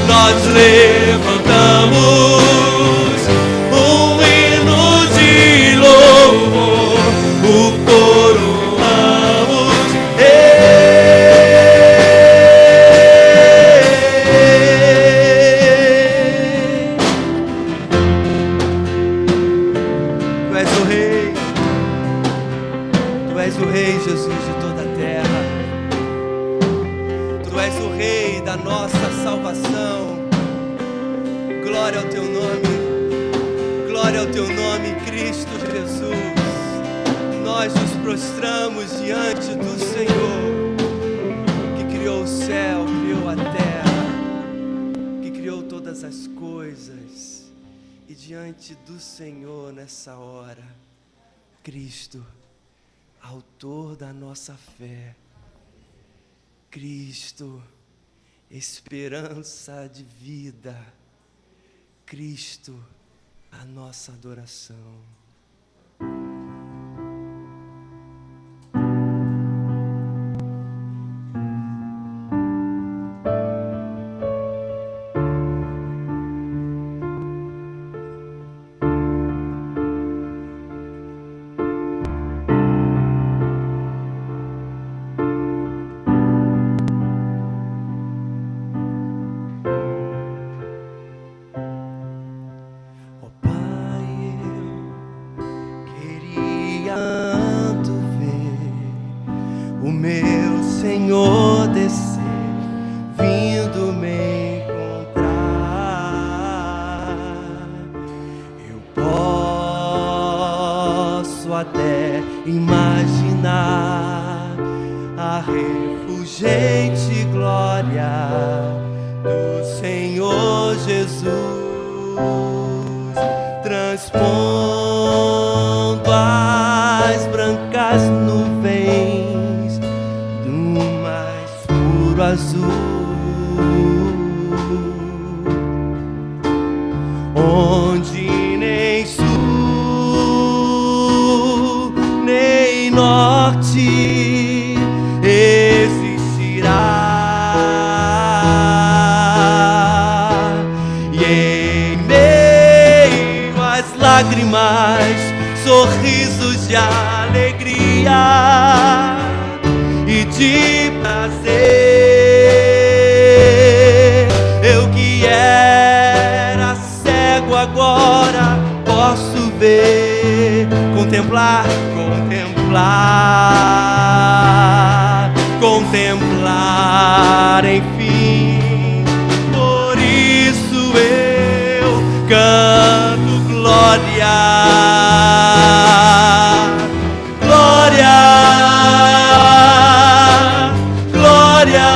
Nós levantamos um hino de louvor, o coroamos. Tu és o Rei, Tu és o Rei, Jesus, de toda a terra. Tu és o Rei da nossa salvação. Glória ao Teu nome, glória ao Teu nome, Cristo Jesus. Nós nos prostramos diante do Senhor, que criou o céu, criou a terra, que criou todas as coisas. E diante do Senhor nessa hora, Cristo, autor da nossa fé, Cristo, esperança de vida, Cristo, a nossa adoração. Ó Pai, eu queria tanto ver o meu Senhor descer, vindo me encontrar. Eu posso até imaginar a refulgente glória do Senhor Jesus, transpondo as brancas nuvens do mais puro azul, onde nem sul nem norte existirá. E em meio às lágrimas, sorrisos de alegria e de prazer. Eu que era cego agora posso ver, contemplar, enfim. Por isso eu canto glória, glória, glória,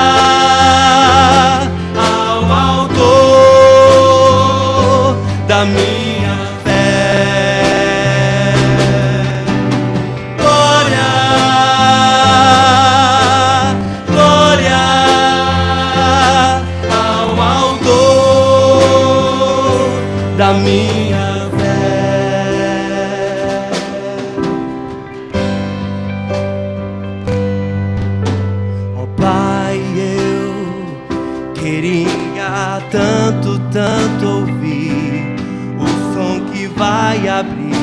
da minha fé. Ó Pai, eu queria tanto, tanto ouvir o som que vai abrir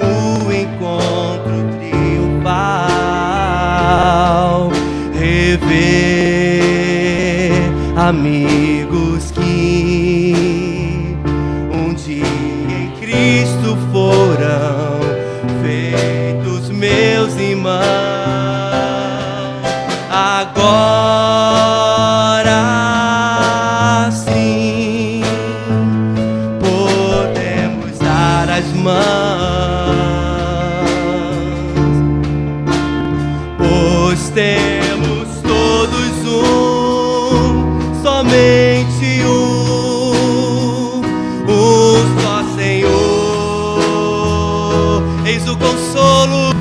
o encontro triunfal, rever amigos que um dia em Cristo foram feitos meus irmãos. Agora sim podemos dar as mãos, pois temos todos somente um só Senhor. Eis o consolo,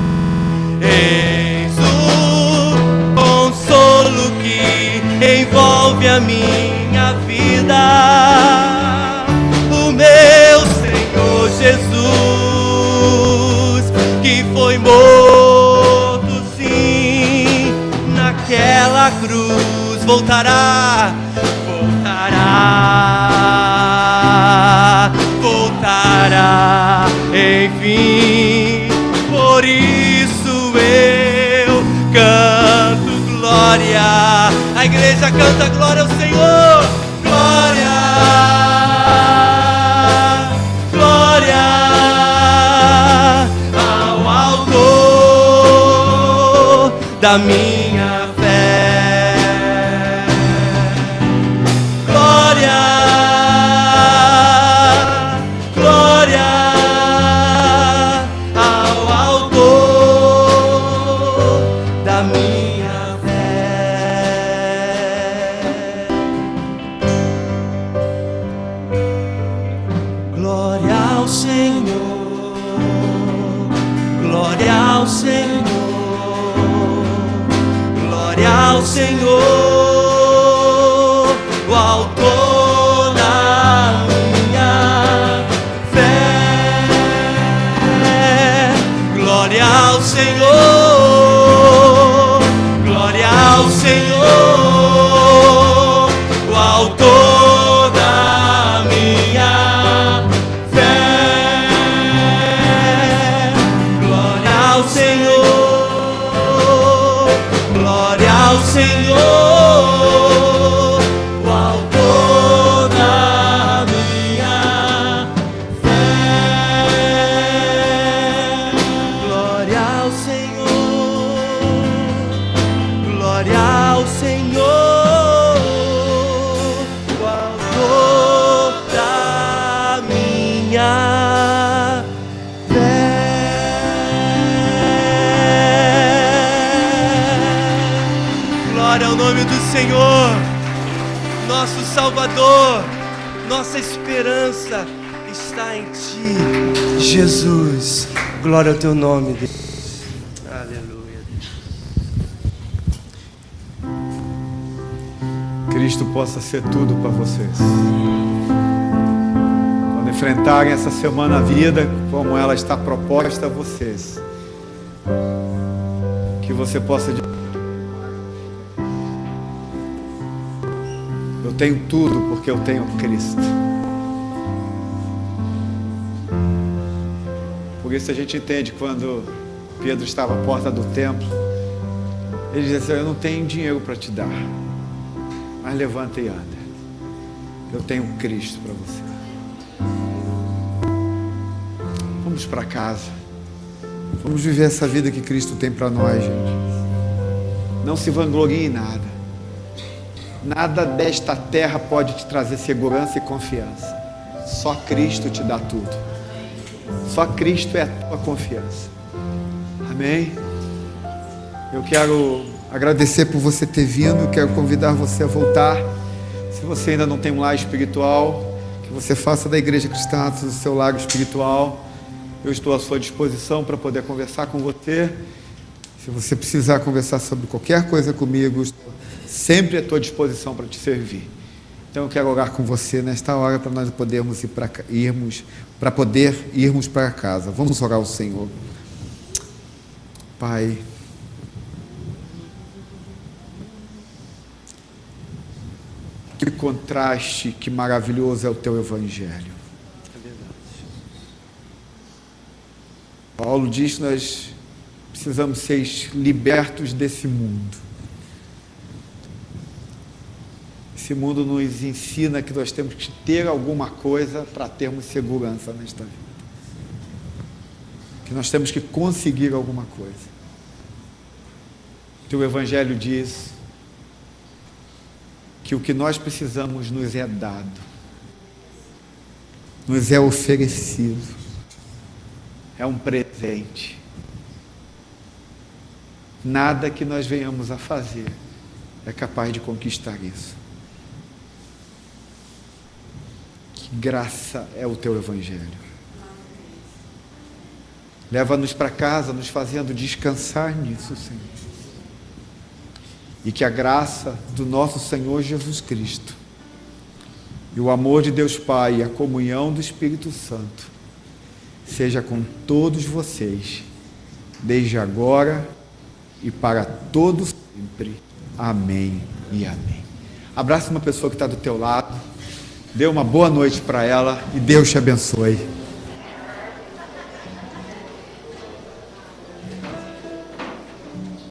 eis o consolo que envolve a minha vida. O meu Senhor Jesus, que foi morto sim naquela cruz, voltará, enfim. Por isso eu canto glória. A igreja canta glória ao Senhor. Glória, glória ao autor da minha fé. Glória, glória ao autor da minha fé. Glória ao Senhor, glória ao Senhor, glória ao Senhor, o autor da minha fé. Glória ao Senhor, glória ao Senhor, o autor da minha fé. Glória ao Senhor, glória ao Senhor, o autor da minha fé. Glória ao Senhor, glória ao Senhor, o autor da minha fé. Glória ao nome do Senhor, nosso Salvador. Nossa esperança está em Ti, Jesus. Glória ao Teu nome, Deus. Aleluia. Cristo possa ser tudo para vocês. Quando enfrentarem essa semana a vida como ela está proposta a vocês, que você possa dizer: eu tenho tudo porque eu tenho Cristo. Por isso a gente entende quando Pedro estava à porta do templo, ele dizia assim: eu não tenho dinheiro para te dar, mas levanta e anda. Eu tenho Cristo para você. Vamos para casa. Vamos viver essa vida que Cristo tem para nós, gente. Não se vanglorie em nada. Nada desta terra pode te trazer segurança e confiança. Só Cristo te dá tudo. Só Cristo é a tua confiança. Amém? Eu quero agradecer por você ter vindo. Eu quero convidar você a voltar. Se você ainda não tem um lar espiritual, que você faça da Igreja Cristã Atos o seu lar espiritual. Eu estou à sua disposição para poder conversar com você. Se você precisar conversar sobre qualquer coisa comigo, estou sempre à tua disposição para te servir. Então eu quero orar com você nesta hora para nós podermos irmos para casa. Vamos orar ao Senhor. Pai, que contraste, que maravilhoso é o teu Evangelho. Paulo diz que nós precisamos ser libertos desse mundo. Esse mundo nos ensina que nós temos que ter alguma coisa para termos segurança nesta vida. Que nós temos que conseguir alguma coisa. O teu Evangelho diz que o que nós precisamos nos é dado, nos é oferecido, é um presente. Nada que nós venhamos a fazer é capaz de conquistar isso. Que graça é o teu Evangelho. Leva-nos para casa, nos fazendo descansar nisso, Senhor. E que a graça do nosso Senhor Jesus Cristo e o amor de Deus Pai e a comunhão do Espírito Santo seja com todos vocês, desde agora e para todos sempre. Amém e amém. Abraça uma pessoa que está do teu lado, dê uma boa noite para ela e Deus te abençoe.